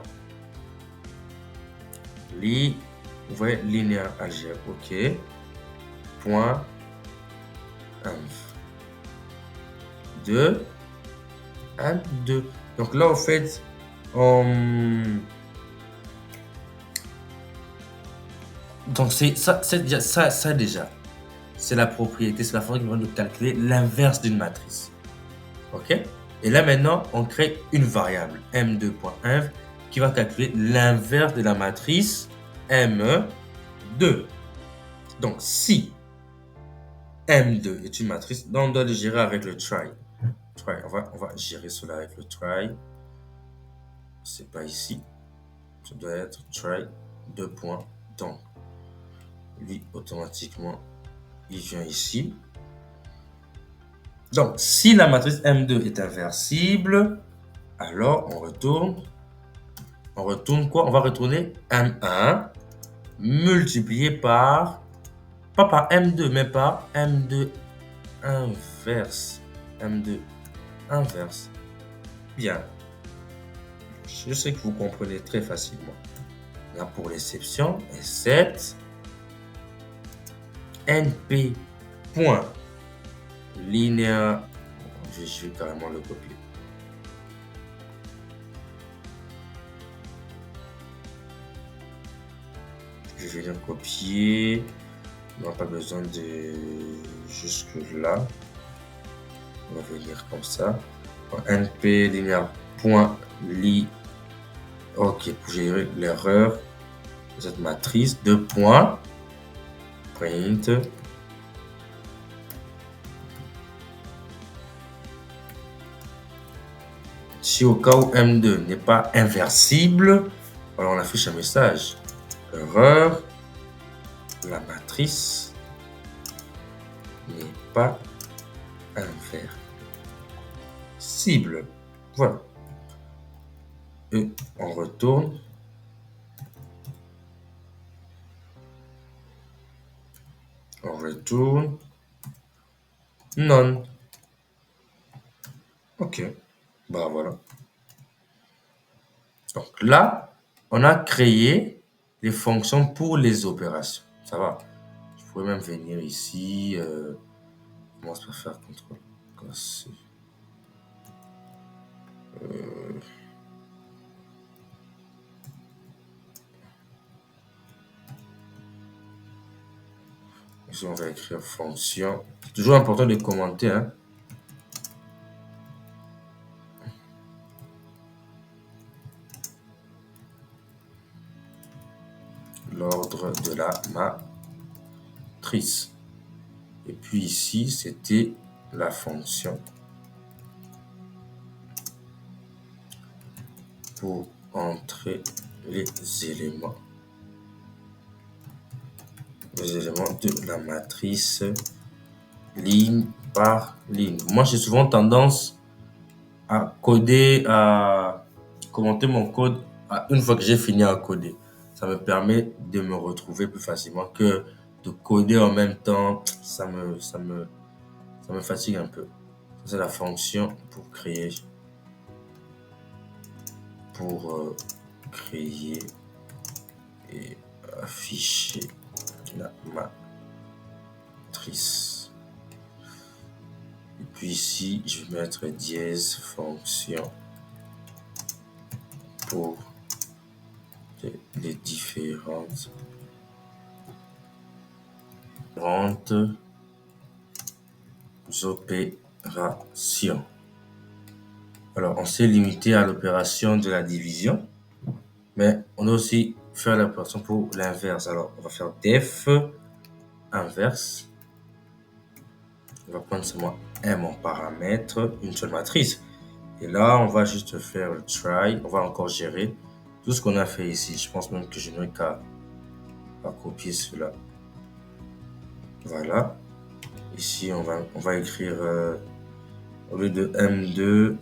Speaker 1: Vous voyez, linéaire algèbre, ok. Point inf. De M2. Donc là, en fait, donc c'est ça, ça déjà. C'est la propriété, c'est la façon qui va nous calculer l'inverse d'une matrice. Ok? Et là maintenant, on crée une variable m2.inv qui va calculer l'inverse de la matrice M2. Donc si M2 est une matrice, on doit le gérer avec le try. On va gérer cela avec le try. C'est pas ici. Ça doit être try 2 points. Donc, lui, automatiquement, il vient ici. Donc, si la matrice M2 est inversible, alors on retourne quoi? On va retourner M1 multiplié par, pas par M2, mais par M2 inverse. M2 inverse. Bien. Je sais que vous comprenez très facilement. Là, pour l'exception, except NP point linéaire. Je vais carrément le copier. Je vais le copier. On n'a pas besoin de jusque là. On va venir comme ça. NP linéaire point li. Ok, pour gérer l'erreur de cette matrice, 2 points. Print. Si au cas où M2 n'est pas inversible, alors on affiche un message. Erreur. La matrice n'est pas inversible. Voilà. Et on retourne. On retourne. Non. Ok. Bah voilà. Donc là, on a créé les fonctions pour les opérations. Ça va. Je pourrais même venir ici. Comment je peux faire contrôle? Ici, on va écrire fonction. C'est toujours important de commenter, hein. L'ordre de la matrice. Et puis ici, c'était la fonction pour entrer les éléments de la matrice ligne par ligne. Moi, j'ai souvent tendance à coder, à commenter mon code une fois que j'ai fini à coder. Ça me permet de me retrouver plus facilement que de coder en même temps. Ça me fatigue un peu. C'est la fonction pour créer et afficher la matrice. Et puis ici, je vais mettre dièse fonction pour les différentes opérations. Alors, on s'est limité à l'opération de la division. Mais on doit aussi faire l'opération pour l'inverse. Alors, on va faire def inverse. On va prendre seulement M en paramètre, une seule matrice. Et là, on va juste faire le try. On va encore gérer tout ce qu'on a fait ici. Je pense même que je n'ai qu'à copier cela. Voilà. Ici, on va écrire au lieu de M2,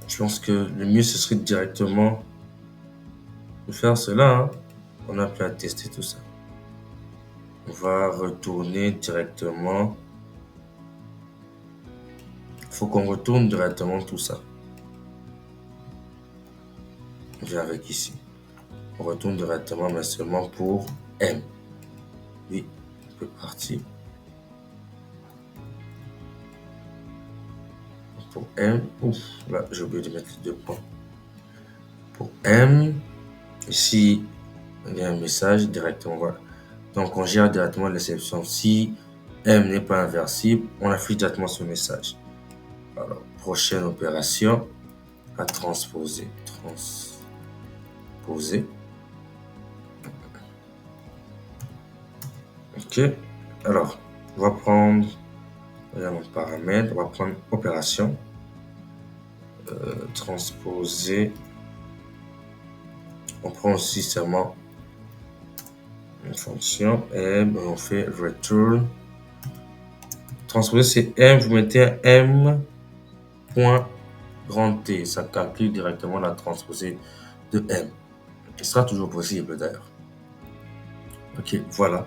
Speaker 1: je pense que le mieux ce serait directement de faire cela. Hein. On n'a plus à tester tout ça. On va retourner directement. Il faut qu'on retourne directement tout ça. On vient avec ici. On retourne directement, mais seulement pour M. Oui, on peut partir. Pour M, ouf, là j'ai oublié de mettre les 2 points. Pour M, ici, il y a un message directement, voilà. Donc on gère directement l'exception. Si M n'est pas inversible, on affiche directement ce message. Alors, prochaine opération, à transposer. Transposer. Ok. Alors, on va prendre mon paramètre, on va prendre opération. Transposer. On prend aussi seulement une fonction M, on fait return. Transposer, c'est M, vous mettez un M point grand T, ça calcule directement la transposée de M. Ce sera toujours possible d'ailleurs. Ok, voilà.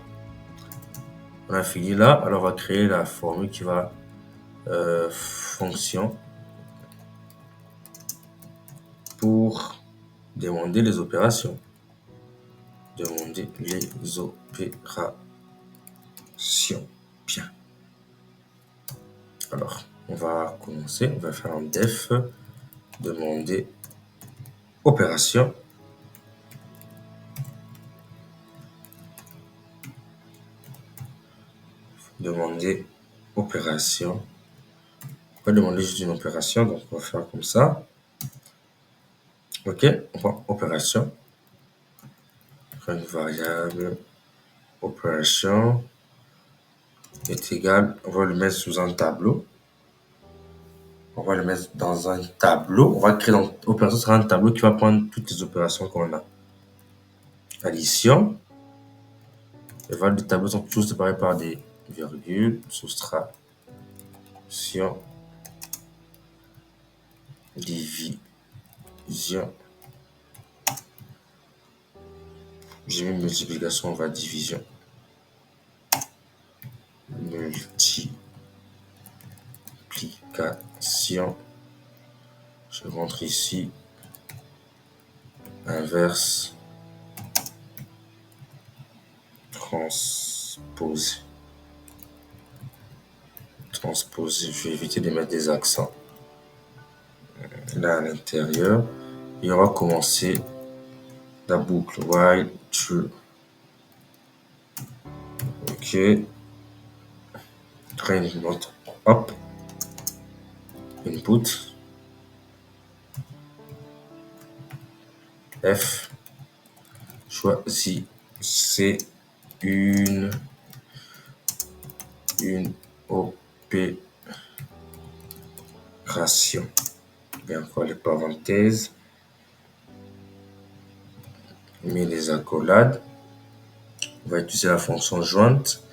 Speaker 1: On a fini là, alors on va créer la formule qui va fonction pour demander les opérations. Demander les opérations. Bien. Alors, on va commencer. On va faire un def. Demander opération. Demander opération. On va demander juste une opération. Donc, on va faire comme ça. Ok, on prend opération. Une variable opération est égal. On va le mettre sous un tableau. On va le mettre dans un tableau. On va créer l'opération sera un tableau qui va prendre toutes les opérations qu'on a. Addition. Les valeurs du tableau sont toujours séparées par des virgules. Soustraction. Division. J'ai mis multiplication, on va division. Multiplication. Je rentre ici. Inverse. Transpose. Transpose. Je vais éviter de mettre des accents. Là à l'intérieur. Et on va commencer la boucle. While true. Ok. Train notre hop. Input. F. Choisissez une opération. Bien encore les parenthèses. Mais les accolades. On va utiliser la fonction jointe.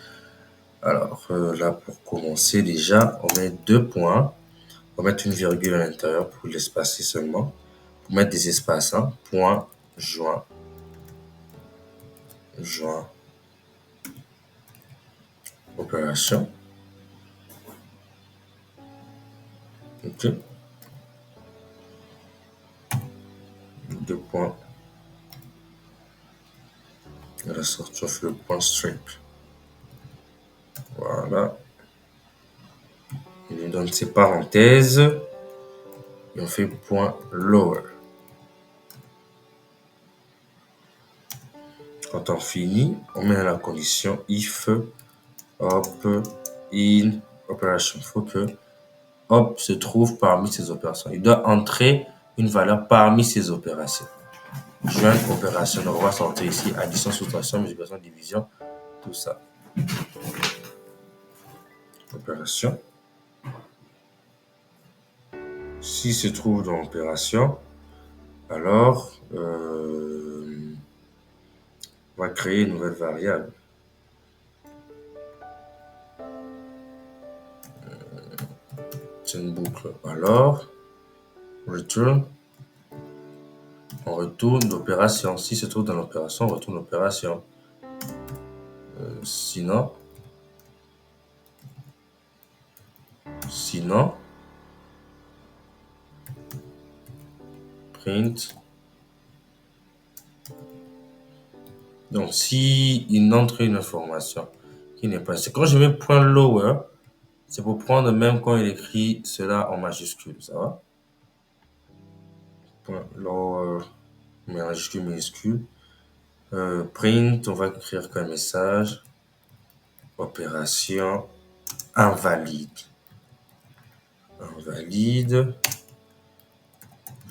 Speaker 1: Alors là, pour commencer déjà, on met 2 points. On va mettre une virgule à l'intérieur pour l'espacer seulement. Pour mettre des espaces, hein. Point, joint, opération. Ok. 2 points. À la sortie, on fait le point strip. Voilà. Il nous donne ses parenthèses. Et on fait point lower. Quand on finit, on met la condition if hop in opération. Il faut que hop, se trouve parmi ces opérations. Il doit entrer une valeur parmi ces opérations. Joindre opération, on va sortir ici addition, soustraction, multiplication, division, tout ça. Opération. S'il se trouve dans l'opération, alors on va créer une nouvelle variable. C'est une boucle. Alors, return, on retourne l'opération. Si se trouve dans l'opération, on retourne l'opération. Sinon, print. Donc, si il entre une information qui n'est pas... C'est quand je mets point lower, c'est pour prendre même quand il écrit cela en majuscule, ça va? Point lower, majuscule, minuscule. Print, on va écrire comme message. Opération invalide. Invalide.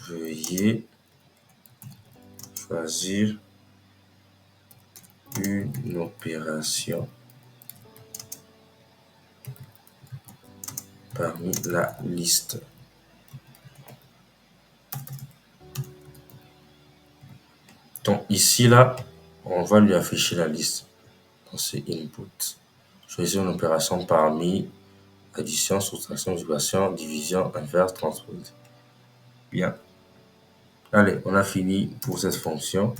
Speaker 1: Veuillez choisir une opération parmi la liste. Donc ici, là, on va lui afficher la liste. Donc c'est input. Choisir une opération parmi addition, soustraction, multiplication, division, inverse, transpose. Bien. Allez, on a fini pour cette fonction.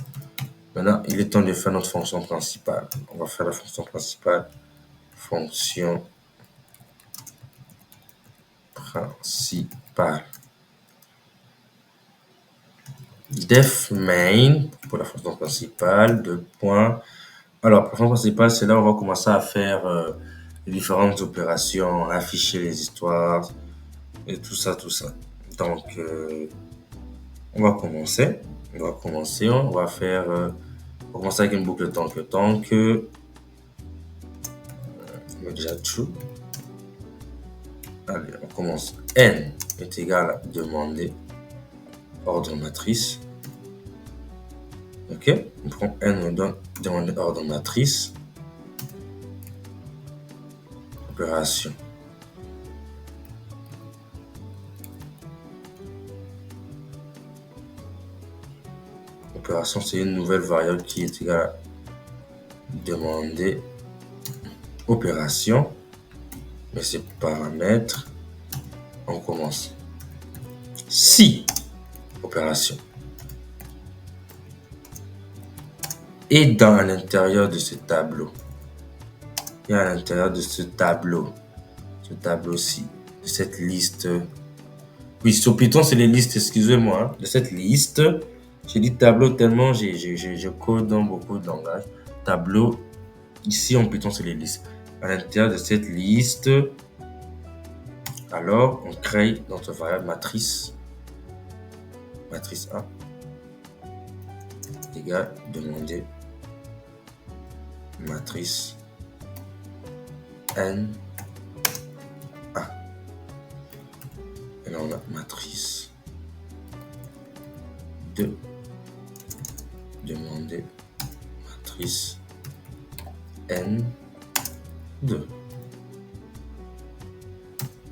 Speaker 1: Maintenant, il est temps de faire notre fonction principale. On va faire la fonction principale. Fonction principale. Def main pour la fonction principale. Deux points. Alors, pour la fonction principale, c'est là où on va commencer à faire les différentes opérations, afficher les histoires et tout ça, tout ça. Donc, on va commencer. On va commencer avec une boucle tant que déjà true. Allez, on commence. N est égal à demander ordre matrice. Ok, on prend N, on donne demander ordre matrice. Opération. Opération, c'est une nouvelle variable qui est égale à demander opération. Mais ces paramètres, on commence. Si opération. Et dans l'intérieur de ce tableau, et à l'intérieur de ce tableau-ci, de cette liste. Oui, sur Python, c'est les listes, excusez-moi. Hein, de cette liste, j'ai dit tableau tellement je code dans beaucoup de langages. Tableau, ici en Python, c'est les listes. À l'intérieur de cette liste, alors on crée notre variable matrice. Matrice A égale demander matrice N A. Et là, on a matrice 2. Demander matrice N 2.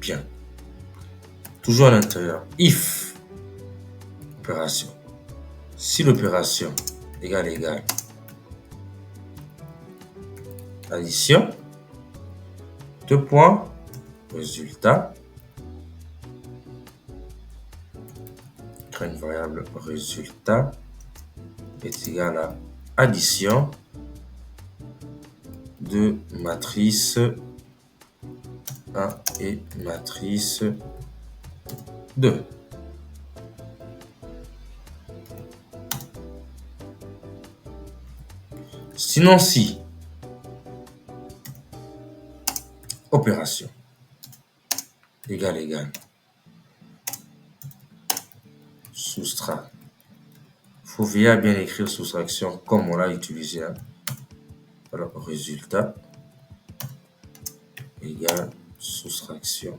Speaker 1: Bien. Toujours à l'intérieur. If opération. Si l'opération égale addition, deux points, résultat, crée une variable résultat est égal à addition de matrice 1 et matrice 2. Sinon, si opération égale soustrait. Il faut veiller à bien écrire soustraction comme on l'a utilisé. Hein. Alors, résultat égale soustraction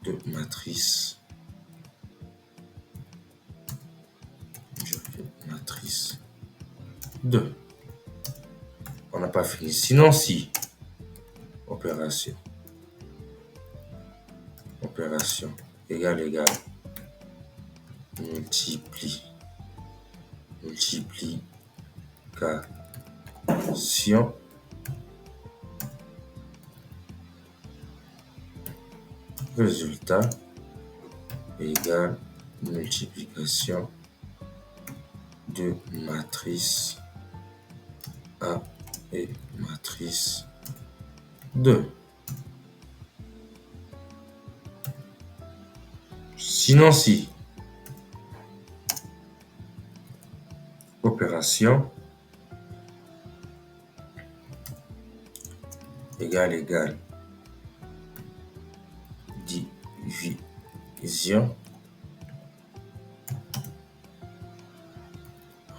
Speaker 1: de matrice. Je fais matrice 2. On n'a pas fini. Sinon, si. Opération. Opération. Égal. Multiplication. Résultat égale multiplication de matrice A et matrice 2. Sinon, si. Opération égal division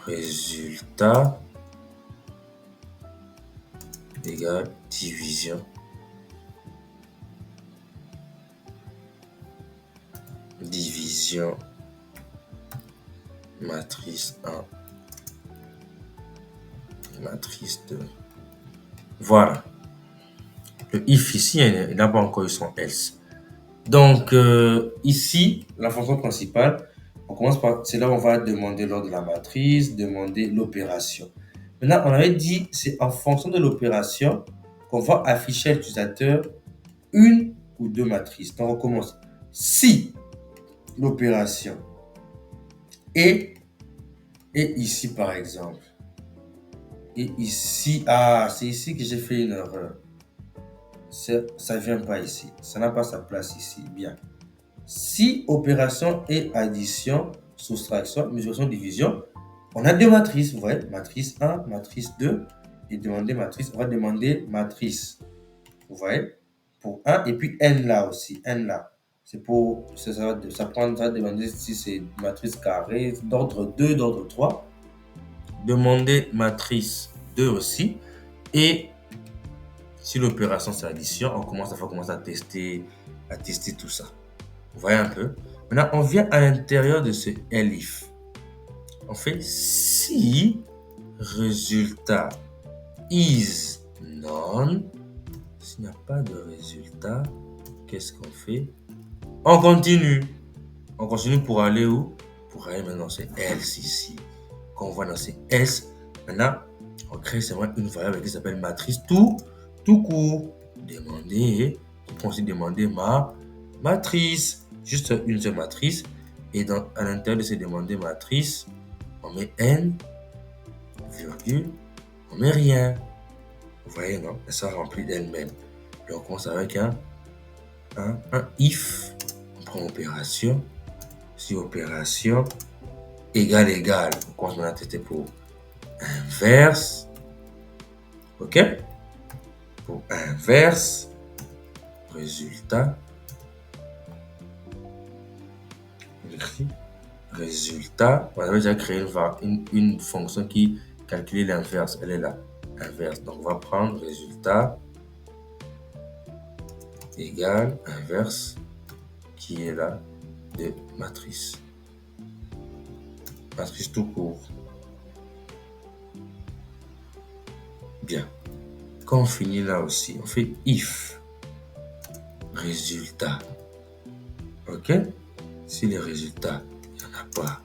Speaker 1: résultat égale division matrice 1 matrice 2. Voilà. Le if ici, il n'a pas encore eu son else. Donc, ici, la fonction principale, on commence par, c'est là où on va demander l'ordre de la matrice, demander l'opération. Maintenant, on avait dit, c'est en fonction de l'opération qu'on va afficher à l'utilisateur une ou deux matrices. Donc, on commence. Si l'opération est ici, par exemple, et ici, c'est ici que j'ai fait une erreur. Ça ne vient pas ici. Ça n'a pas sa place ici. Bien. Si opération et addition, soustraction, multiplication, division, on a deux matrices. Vous voyez, matrice 1, matrice 2. Et demander matrice, on va demander matrice. Vous voyez, pour 1 et puis n là aussi. N là. C'est pour, ça va demander si c'est matrice carrée, d'ordre 2, d'ordre 3. Demander matrice 2 aussi. Et si l'opération c'est addition, on commence à tester tout ça. Vous voyez un peu. Maintenant, on vient à l'intérieur de ce elif. On fait si résultat is none. S'il n'y a pas de résultat, qu'est-ce qu'on fait? On continue. On continue pour aller où? Pour aller maintenant dans ce else ici. Quand on va dans ce else, maintenant, on crée seulement une variable qui s'appelle matrice tout court. Demander, on peut aussi demander ma matrice. Juste une seule matrice. Et à l'intérieur de ces demander matrice, on met n, virgule, on met rien. Vous voyez, non? Et ça remplit d'elle-même. Et on commence avec un if. On prend opération. Si opération égal. On commence maintenant à tester pour inverse. OK? Pour inverse, résultat. Résultat, on avait déjà créé une fonction qui calcule l'inverse. Elle est là, inverse. Donc, on va prendre résultat égale inverse qui est là de matrice. Matrice tout court. Bien. Quand on finit là aussi, on fait if résultat. OK? Si les résultats, il n'y en a pas,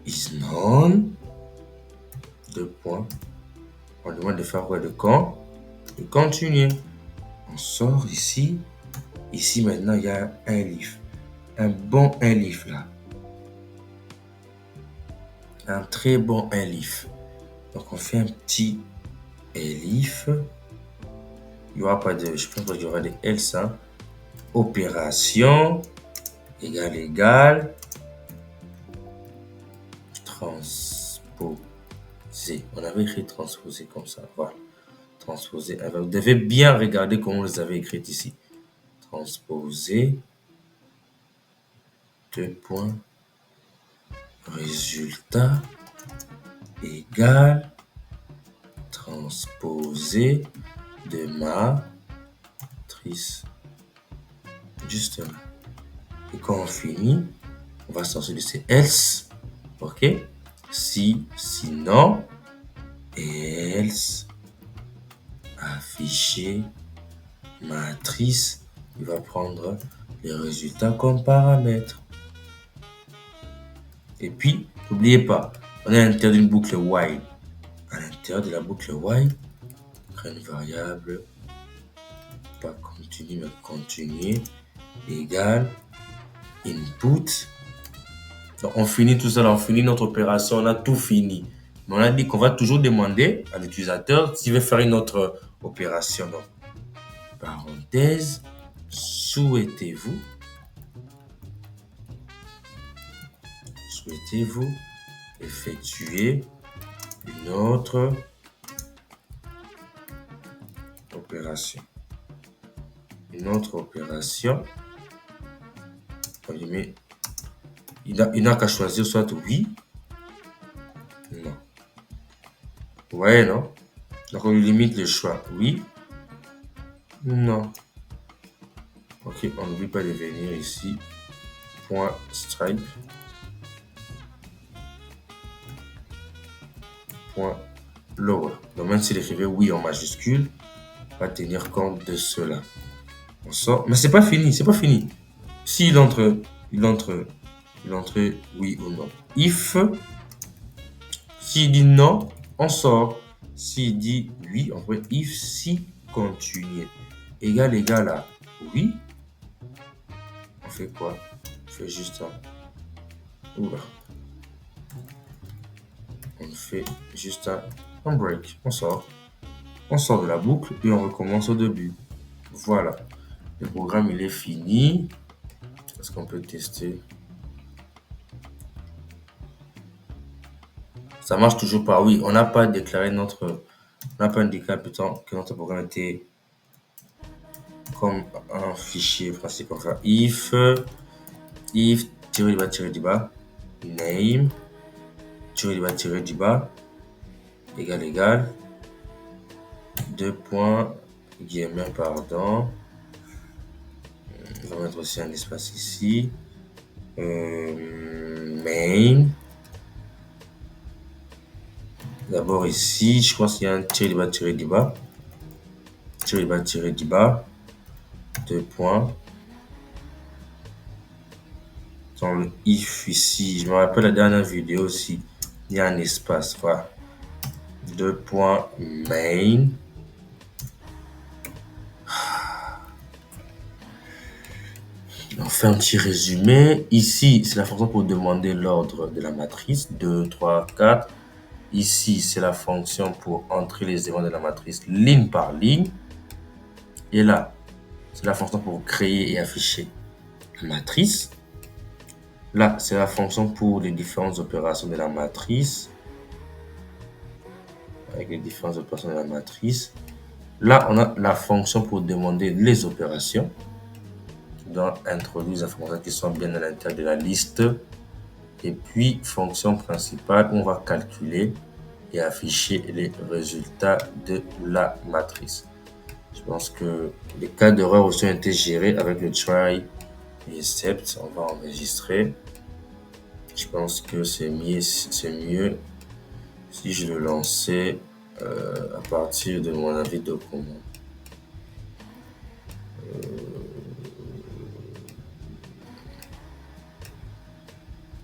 Speaker 1: is none, 2 points. On demande de faire quoi? De continuer. On sort ici. Ici, maintenant, il y a un elif. Un bon elif là. Un très bon elif. Donc, on fait un petit elif. Il n'y aura pas de... Je pense qu'il y aura des else. Hein. Opération. Égal. Transposer. On avait écrit transposer comme ça. Voilà. Transposer. Vous devez bien regarder comment vous avez écrit ici. Transposer. 2 points. Résultat égal transposer de matrice Juste là. Et quand on finit, on va sortir de ces else. OK? Si, sinon, else, afficher, matrice. Il va prendre les résultats comme paramètre. Et puis, n'oubliez pas, on est à l'intérieur d'une boucle while. À l'intérieur de la boucle while, on crée une variable, pas continue, mais continuer, égale input. Donc, on finit tout ça, on finit notre opération, on a tout fini. Mais on a dit qu'on va toujours demander à l'utilisateur s'il veut faire une autre opération. Donc, parenthèse, souhaitez-vous effectuer une autre opération. Une autre opération. Il n'a qu'à choisir soit oui, non. Ouais, non? Donc on lui limite le choix. Oui, non. Ok, on n'oublie pas de venir ici. Point stripe. Point lower. Donc même s'il écrivait oui en majuscule, on va tenir compte de cela. On sort. Mais c'est pas fini, c'est pas fini. S'il entre oui ou non. If, s'il dit non, on sort. S'il dit oui, on peut if si continuer. Égal à oui. On fait quoi? On fait juste ça. Oula. On fait juste un break. On sort. On sort de la boucle et on recommence au début. Voilà. Le programme, il est fini. Est-ce qu'on peut tester? Ça marche toujours pas. Oui, on n'a pas déclaré on n'a pas indiqué que notre programme était comme un fichier principe. Enfin, if, tiré du bas, name, tiré du bas, égal, 2 points, guillemets, pardon. On va mettre aussi un espace ici. Main. D'abord ici, je pense qu'il y a un tiré du bas, 2 points. Dans le if ici, je me rappelle la dernière vidéo aussi, il y a un espace, voilà. 2 points main. On fait un petit résumé. Ici, c'est la fonction pour demander l'ordre de la matrice. 2, 3, 4. Ici, c'est la fonction pour entrer les éléments de la matrice ligne par ligne. Et là, c'est la fonction pour créer et afficher la matrice. Là, c'est la fonction pour les différentes opérations de la matrice. Avec les différentes opérations de la matrice. Là, on a la fonction pour demander les opérations. Donc, introduire les informations qui sont bien à l'intérieur de la liste. Et puis, fonction principale, on va calculer et afficher les résultats de la matrice. Je pense que les cas d'erreur aussi ont été gérés avec le try et except. On va enregistrer. Je pense que c'est mieux si je le lançais à partir de mon avis de commande.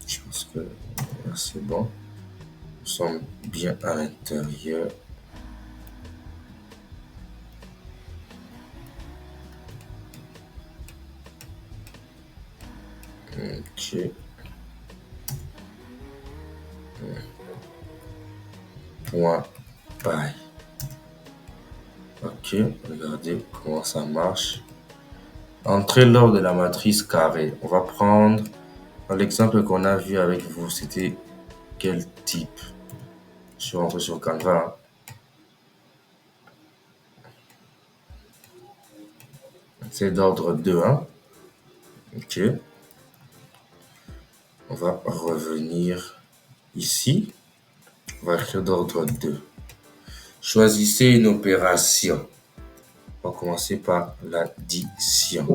Speaker 1: Je pense que c'est bon. Nous sommes bien à l'intérieur. Ok. Point by. Ok, regardez comment ça marche. Entrer l'ordre de la matrice carrée. On va prendre l'exemple qu'on a vu avec vous. C'était quel type? Je vais rentrer sur Canva. C'est d'ordre 2. Hein? Ok. On va revenir ici. On va écrire d'ordre 2. Choisissez une opération. On va commencer par l'addition.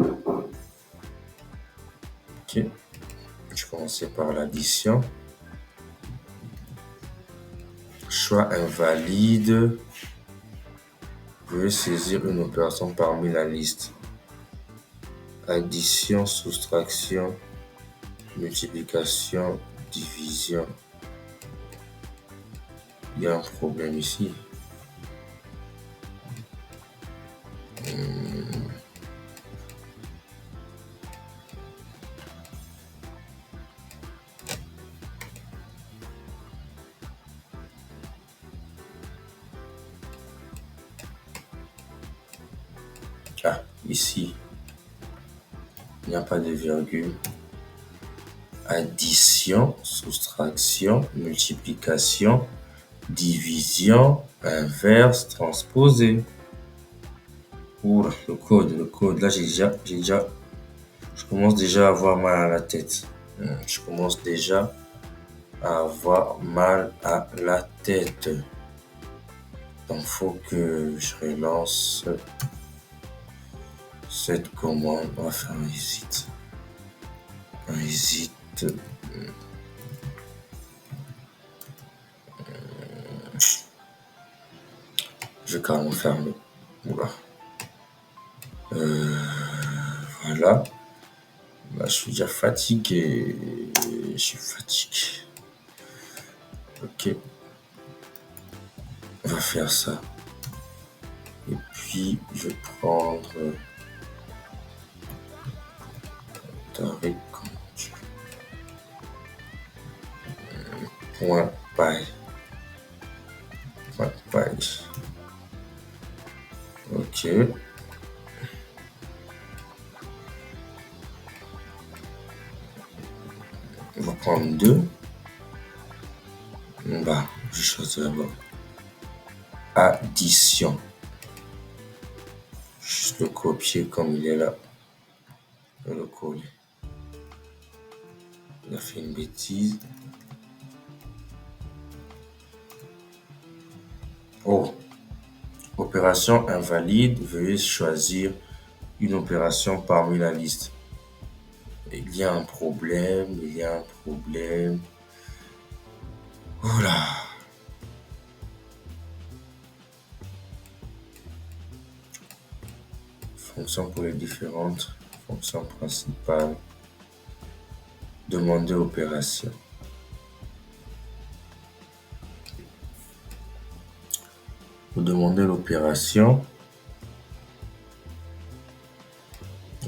Speaker 1: Ok. Je commençais par l'addition. Choix invalide. Veuillez saisir une opération parmi la liste. Addition, soustraction, multiplication, division. Il y a un problème ici. Ah, ici, il n'y a pas de virgule. Addition, soustraction, multiplication, division, inverse, transposé. Oula, le code. Là, je commence déjà à avoir mal à la tête. Je commence déjà à avoir mal à la tête. Donc, il faut que je relance cette commande. On va faire un exit. Un exit. Je vais carrément fermer. Oula. Voilà. Là, je suis déjà fatigué. Je suis fatigué. Ok. On va faire ça. Et puis, je vais prendre tarif point py. Point py. Ok. On va prendre 2. Bah, je choisis d'abord addition. Juste le copier comme il est là. Et le coller. Il a fait une bêtise. Oh. Opération invalide. Veuillez choisir une opération parmi la liste. Il y a un problème. Oula. Fonction pour les différentes fonctions principales. Demander opération. Vous demandez l'opération.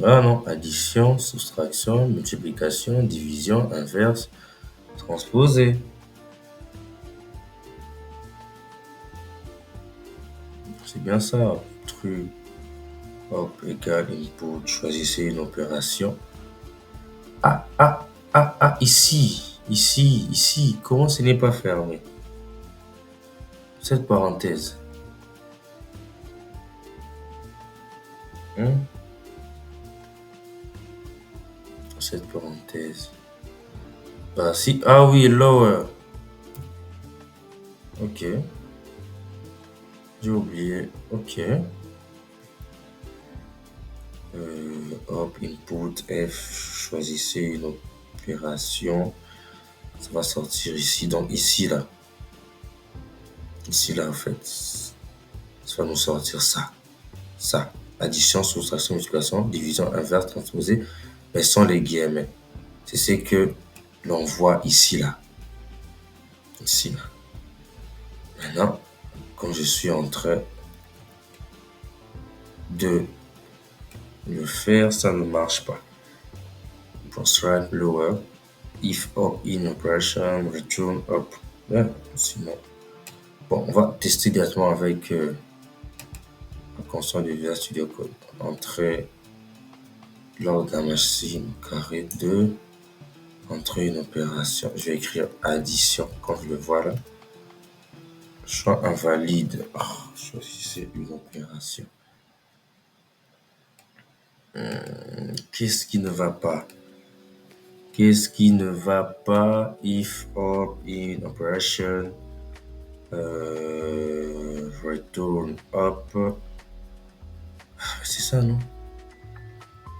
Speaker 1: Ah non, addition, soustraction, multiplication, division, inverse, transposé. C'est bien ça. Truc. Hop, égal input. Choisissez une opération. Ici. Comment ce n'est pas fermé? Cette parenthèse. Cette parenthèse. Ah si, ah oui, lower. Ok. J'ai oublié. Ok. Hop, input F, choisissez une opération. Ça va sortir ici, donc ici là. Ici là en fait. Ça va nous sortir ça. Ça. Addition, soustraction, multiplication, division, inverse, transposé. Mais sans les guillemets. C'est ce que l'on voit ici là. Ici là. Maintenant, comme je suis en train de le faire, ça ne marche pas. Prostrate lower. If up in operation, return up. Sinon. Bon, on va tester directement avec la console de Visual Studio Code. Entrée lors de la machine carré 2. Entrer une opération. Je vais écrire addition quand je le vois là. Choix invalide. Choisissez une opération. Qu'est-ce qui ne va pas? If up in operation, return up. C'est ça, non?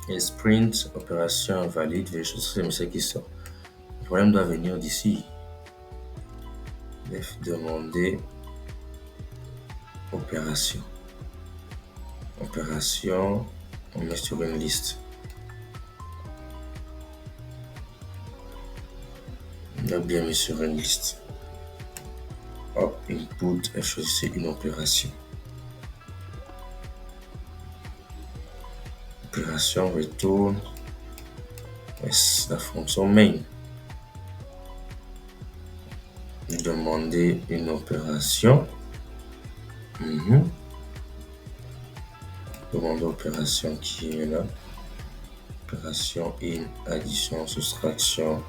Speaker 1: Et sprint, opération invalide, vérifier c'est le message qui sort. Le problème doit venir d'ici. Demander opération. Opération, on met sur une liste. On a bien mis sur une liste. Hop, input, et choisissez une opération. Opération retourne. Est la fonction main. Demander une opération. Demander opération qui est là. Opération in, addition, soustraction,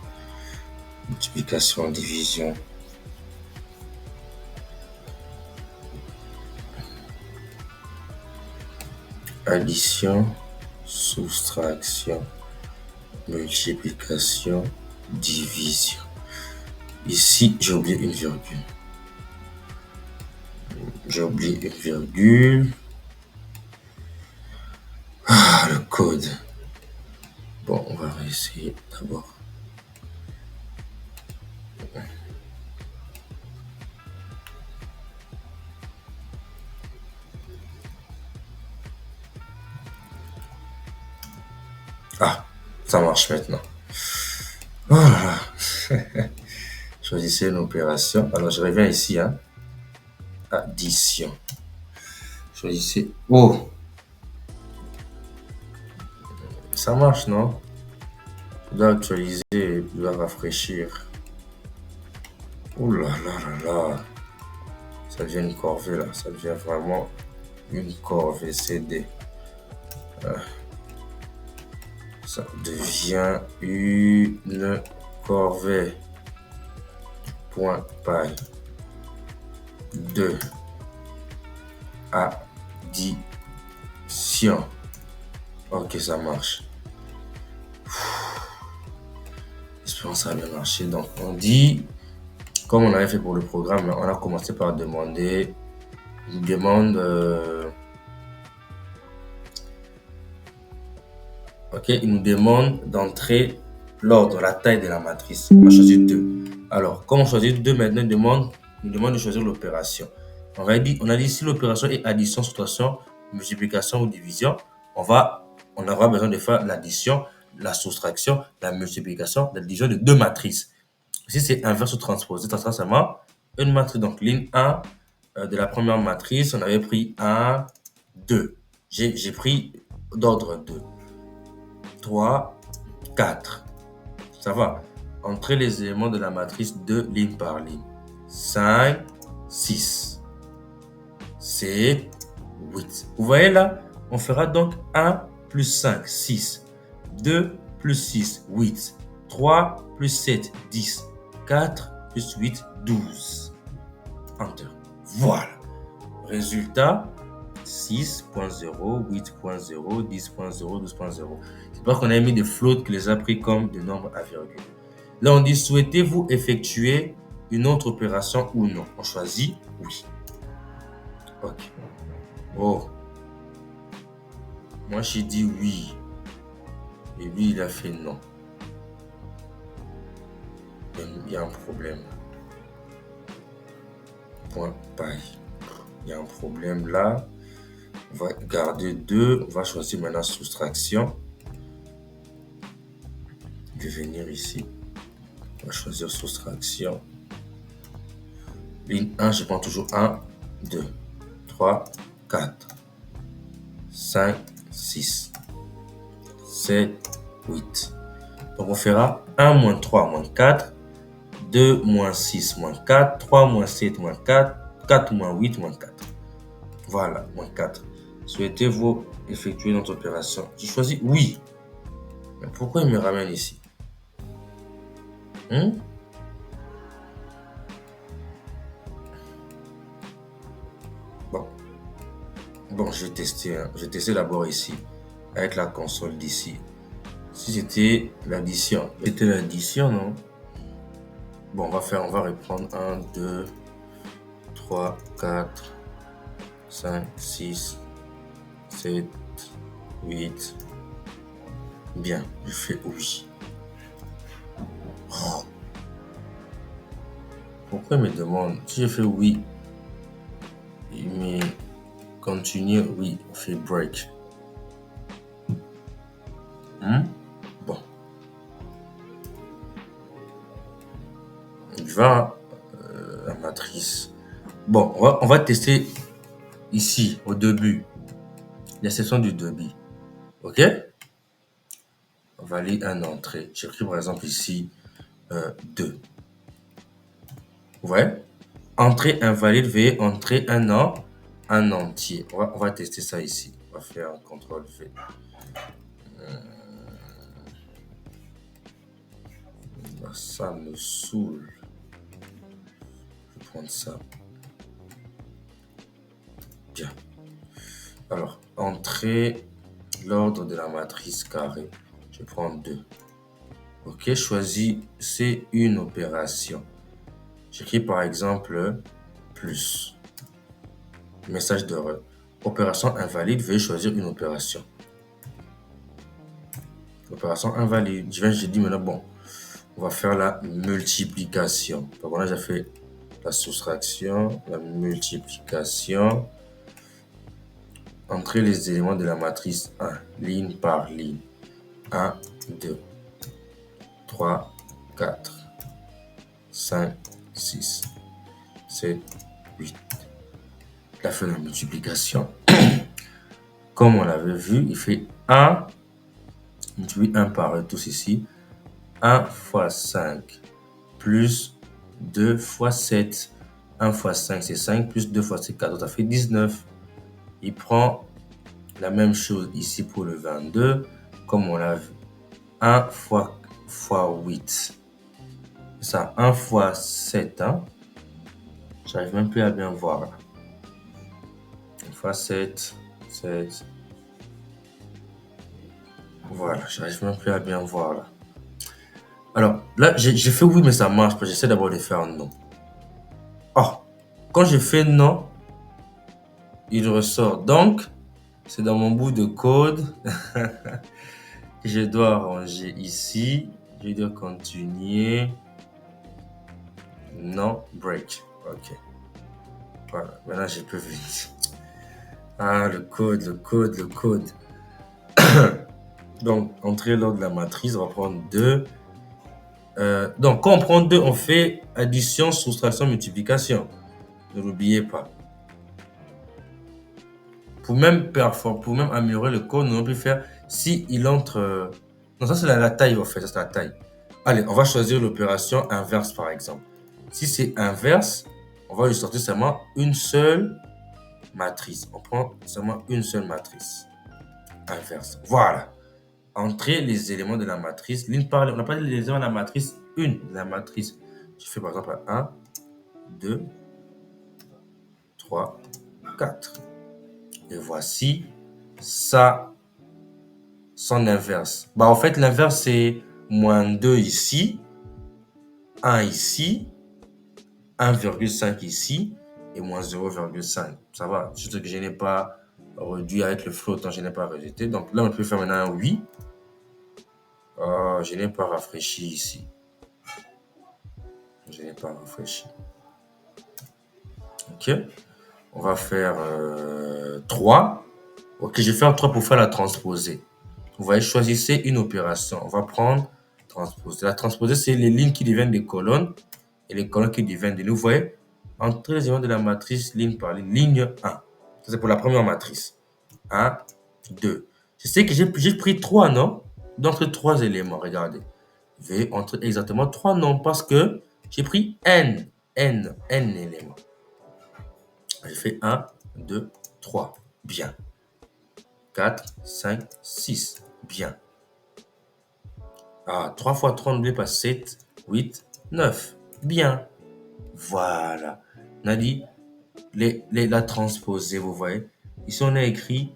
Speaker 1: multiplication, division. Addition, soustraction, multiplication, division. Ici, j'ai oublié une virgule. J'ai oublié une virgule. Ah, le code. Bon, on va réessayer d'abord. Ah, ça marche maintenant. Voilà. Choisissez une opération. Alors, je reviens ici. Hein. Addition. Choisissez. Oh! Ça marche, non? Je dois actualiser, je dois rafraîchir. Oh là là là là. Ça devient une corvée là. Ça devient vraiment une corvée CD. Ça devient une corvée. Point paille. 2. Addition. Ok, ça marche. J'espère que ça a bien marché. Donc, on dit, comme on avait fait pour le programme, on a commencé par demander une demande. Ok, il nous demande d'entrer l'ordre, la taille de la matrice. On va choisir 2. Alors, comme on choisit 2 maintenant, il nous demande de choisir l'opération. On a dit si l'opération est addition, soustraction, multiplication ou division, on aura besoin de faire l'addition, la soustraction, la multiplication, la division de 2 matrices. Si c'est inverse ou transposé, ça sera seulement une matrice. Donc, ligne 1 de la première matrice, on avait pris 1, 2. J'ai pris d'ordre 2. 3, 4. Ça va. Entrez les éléments de la matrice 2 ligne par ligne. 5, 6, 7, 8. Vous voyez là, on fera donc 1 plus 5, 6. 2 plus 6, 8. 3 plus 7, 10. 4 plus 8, 12. Enter. Voilà. Résultat, 6.0, 8.0, 10.0, 12.0. C'est pas qu'on a mis des floats qui les a pris comme des nombres à virgule. Là, on dit, souhaitez-vous effectuer une autre opération ou non? On choisit oui. Ok. Oh. Moi, j'ai dit oui. Et lui, il a fait non. Il y a un problème. Point paille. Il y a un problème là. On va garder 2. On va choisir maintenant soustraction. Je vais venir ici. On va choisir soustraction. Ligne 1, je prends toujours 1, 2, 3, 4, 5, 6, 7, 8. Donc on fera 1 moins 3 moins 4, 2 moins 6 moins 4, 3 moins 7 moins 4, 4 moins 8 moins 4. Voilà, moins 4. Souhaitez-vous effectuer notre opération? Je choisis oui. Mais pourquoi il me ramène ici? Bon, je vais tester. Hein. Je vais tester d'abord ici, avec la console d'ici. Si c'était l'addition. C'était l'addition, non? Bon, on va reprendre 1, 2, 3, 4, 5, 6, 7, 8, Bien, je fais oui. Oh, pourquoi il me demande? Si je fais oui, il me continue, oui, on fait break. Bon, il va la matrice. Bon, on va tester ici, au début, la section du débit. OK? On va aller un entrée. J'écris par exemple ici 2. Vous voyez? Entrée invalide, veuillez entrer un entier. On va tester ça ici. On va faire un contrôle V. Ça me saoule. Je vais prendre ça. Bien. Alors, entrer l'ordre de la matrice carrée. Je vais prendre 2. OK, choisissez une opération. J'écris par exemple plus. Message d'erreur. Opération invalide, veuillez choisir une opération. Opération invalide. Je dis maintenant, bon, on va faire la multiplication. Donc là, j'ai fait la soustraction, la multiplication. Entrer les éléments de la matrice 1, ligne par ligne. 1, 2, 3, 4, 5, 6, 7, 8. Il a fait la multiplication. Comme on l'avait vu, il fait 1, multiplie 1 par eux tous ici. 1 fois 5 plus 2 fois 7. 1 fois 5, c'est 5, plus 2 fois 7, 4, ça fait 19. Il prend la même chose ici pour le 22, comme on l'a vu. 1 fois 8. Ça, 1 fois 7, hein? J'arrive même plus à bien voir là. 1 fois 7, 7. Voilà, j'arrive même plus à bien voir là. Alors, là, j'ai fait oui, mais ça marche pas. J'essaie d'abord de faire non. Oh, quand je fais non, il ressort. Donc, c'est dans mon bout de code que je dois arranger ici. Je dois continuer. Non, break. OK. Voilà, maintenant je peux venir. Ah, le code. Donc, entrer l'ordre de la matrice, on va prendre 2. Donc, quand on prend 2, on fait addition, soustraction, multiplication. Ne l'oubliez pas. Pour même améliorer le code, on peut faire si il entre. Non, ça c'est la taille en fait, ça c'est la taille. Allez, on va choisir l'opération inverse par exemple. Si c'est inverse, on va lui sortir seulement une seule matrice. On prend seulement une seule matrice. Inverse. Voilà. Entrer les éléments de la matrice. Ligne par ligne. On n'a pas dit les éléments de la matrice 1. La matrice. Je fais par exemple 1, 2, 3, 4. Et voici ça, son inverse. Bah, en fait, l'inverse, c'est moins 2 ici, 1 ici, 1,5 ici et moins 0,5. Ça va, juste que je n'ai pas réduit avec le flottant, je n'ai pas rejeté. Donc là, on peut faire maintenant un oui. Je n'ai pas rafraîchi ici. Je n'ai pas rafraîchi. OK. On va faire 3. OK, je vais faire 3 pour faire la transposée. Vous voyez, choisissez une opération. On va prendre transposer. La transposée, c'est les lignes qui deviennent des colonnes et les colonnes qui deviennent des lignes. Vous voyez, entre les éléments de la matrice, ligne par ligne, ligne 1. Ça, c'est pour la première matrice. 1, 2. Je sais que j'ai pris 3 noms d'entre 3 éléments. Regardez. Veuillez entrer exactement 3 noms parce que j'ai pris N éléments. Je fais 1, 2, 3. Bien. 4, 5, 6. Bien. 3 fois 3, n'oubliez pas 7, 8, 9. Bien. Voilà. On a dit la transposée, vous voyez. Ici, on a écrit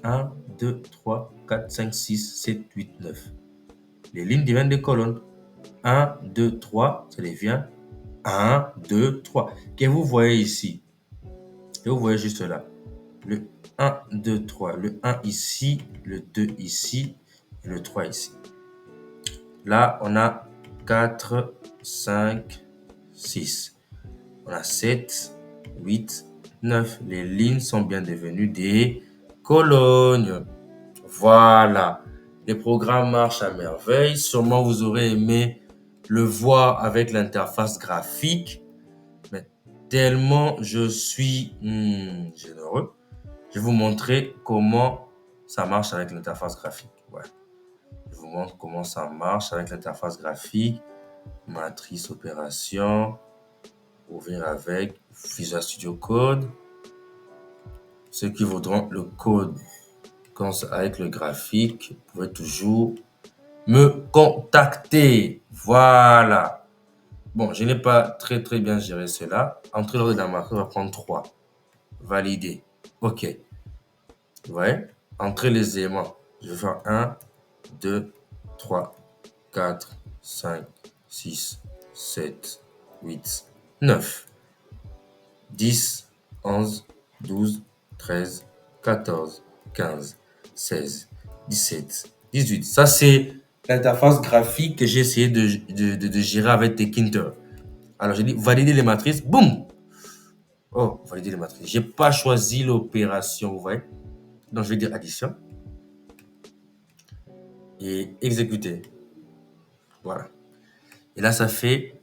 Speaker 1: 1, 2, 3, 4, 5, 6, 7, 8, 9. Les lignes deviennent des colonnes. 1, 2, 3, ça devient 1, 2, 3. Que vous voyez ici. Et vous voyez juste là. Le 1, 2, 3. Le 1 ici, le 2 ici et le 3 ici. Là, on a 4, 5, 6. On a 7, 8, 9. Les lignes sont bien devenues des colonnes. Voilà. Les programmes marchent à merveille. Sûrement, vous aurez aimé le voir avec l'interface graphique. Mais tellement je suis généreux, je vais vous montrer comment ça marche avec l'interface graphique. Ouais. Je vous montre comment ça marche avec l'interface graphique. Matrice opération. Ouvrir avec Visual Studio Code. Ceux qui voudront le code avec le graphique, vous pouvez toujours me contacter. Voilà. Bon, je n'ai pas très bien géré cela. Entrer l'ordre de la marque, on va prendre 3. Valider. OK. Ouais. Entrer les éléments. Je vais faire 1, 2, 3, 4, 5, 6, 7, 8, 9, 10, 11, 12, 13, 14, 15, 16, 17, 18. Ça, c'est l'interface graphique que j'ai essayé de gérer avec Tkinter. Alors, j'ai dit valider les matrices. Boum! Oh, valider les matrices. Je n'ai pas choisi l'opération, vous voyez. Donc, je vais dire addition. Et exécuter. Voilà. Et là, ça fait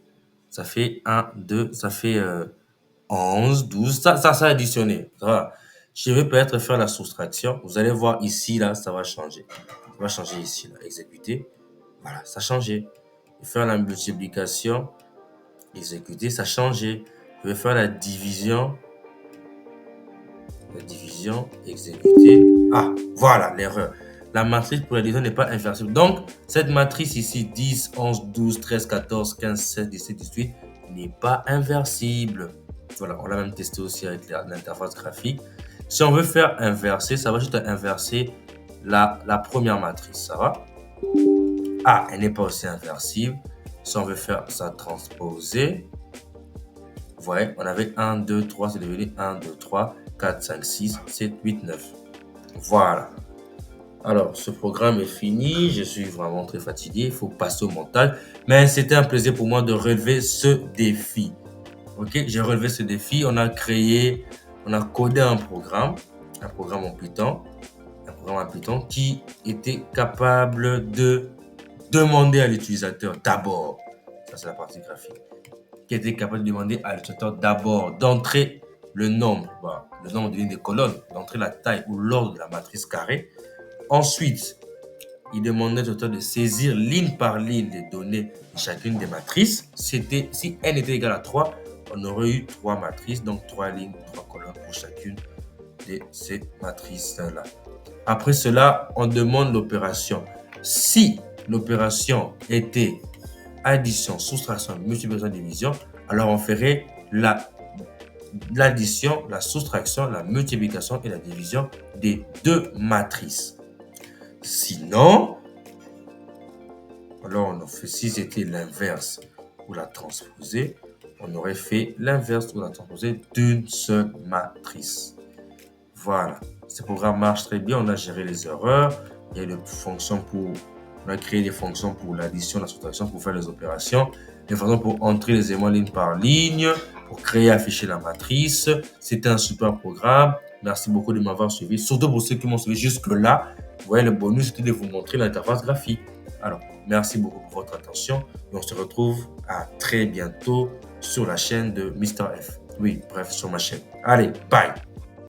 Speaker 1: 1, 2, ça fait 11, 12. Ça a additionné. Ça va. Je vais peut-être faire la soustraction. Vous allez voir ici, là, ça va changer. Ça va changer ici, là. Exécuter. Voilà, ça a changé. Je vais faire la multiplication. Exécuter, ça a changé. Je vais faire la division. Exécuter. Ah, voilà l'erreur. La matrice pour la division n'est pas inversible. Donc, cette matrice ici, 10, 11, 12, 13, 14, 15, 16, 17, 18, n'est pas inversible. Voilà, on l'a même testé aussi avec l'interface graphique. Si on veut faire inverser, ça va juste inverser la première matrice. Ça va? Ah, elle n'est pas aussi inversible. Si on veut faire ça transposer, vous voyez, on avait 1, 2, 3, c'est devenu 1, 2, 3, 4, 5, 6, 7, 8, 9. Voilà. Alors, ce programme est fini. Je suis vraiment très fatigué. Il faut passer au montage. Mais c'était un plaisir pour moi de relever ce défi. Ok, j'ai relevé ce défi. On a codé un programme en Python. Un programme en Python qui était capable de demander à l'utilisateur d'abord, ça c'est la partie graphique, qui était capable de demander à l'utilisateur d'abord d'entrer le nombre de lignes de colonnes, d'entrer la taille ou l'ordre de la matrice carrée. Ensuite, il demandait à l'utilisateur de saisir ligne par ligne les données de chacune des matrices. Si n était égal à 3, on aurait eu 3 matrices, donc 3 lignes, 3 colonnes pour chacune de ces matrices-là. Après cela, on demande l'opération. Si l'opération était addition, soustraction, multiplication, division, alors on ferait l'addition, la soustraction, la multiplication et la division des deux matrices. Sinon, alors on fait, si c'était l'inverse ou la transposée, on aurait fait l'inverse ou la transposée d'une seule matrice. Voilà, ce programme marche très bien, on a géré les erreurs, il y a des fonctions on a créé des fonctions pour l'addition, la soustraction, pour faire les opérations, des fonctions pour entrer les éléments ligne par ligne, pour créer et afficher la matrice. C'était un super programme. Merci beaucoup de m'avoir suivi, surtout pour ceux qui m'ont suivi jusque-là. Vous voyez le bonus, c'était de vous montrer l'interface graphique. Alors, merci beaucoup pour votre attention et on se retrouve à très bientôt sur la chaîne de Mr. F. Oui, bref, sur ma chaîne. Allez, bye!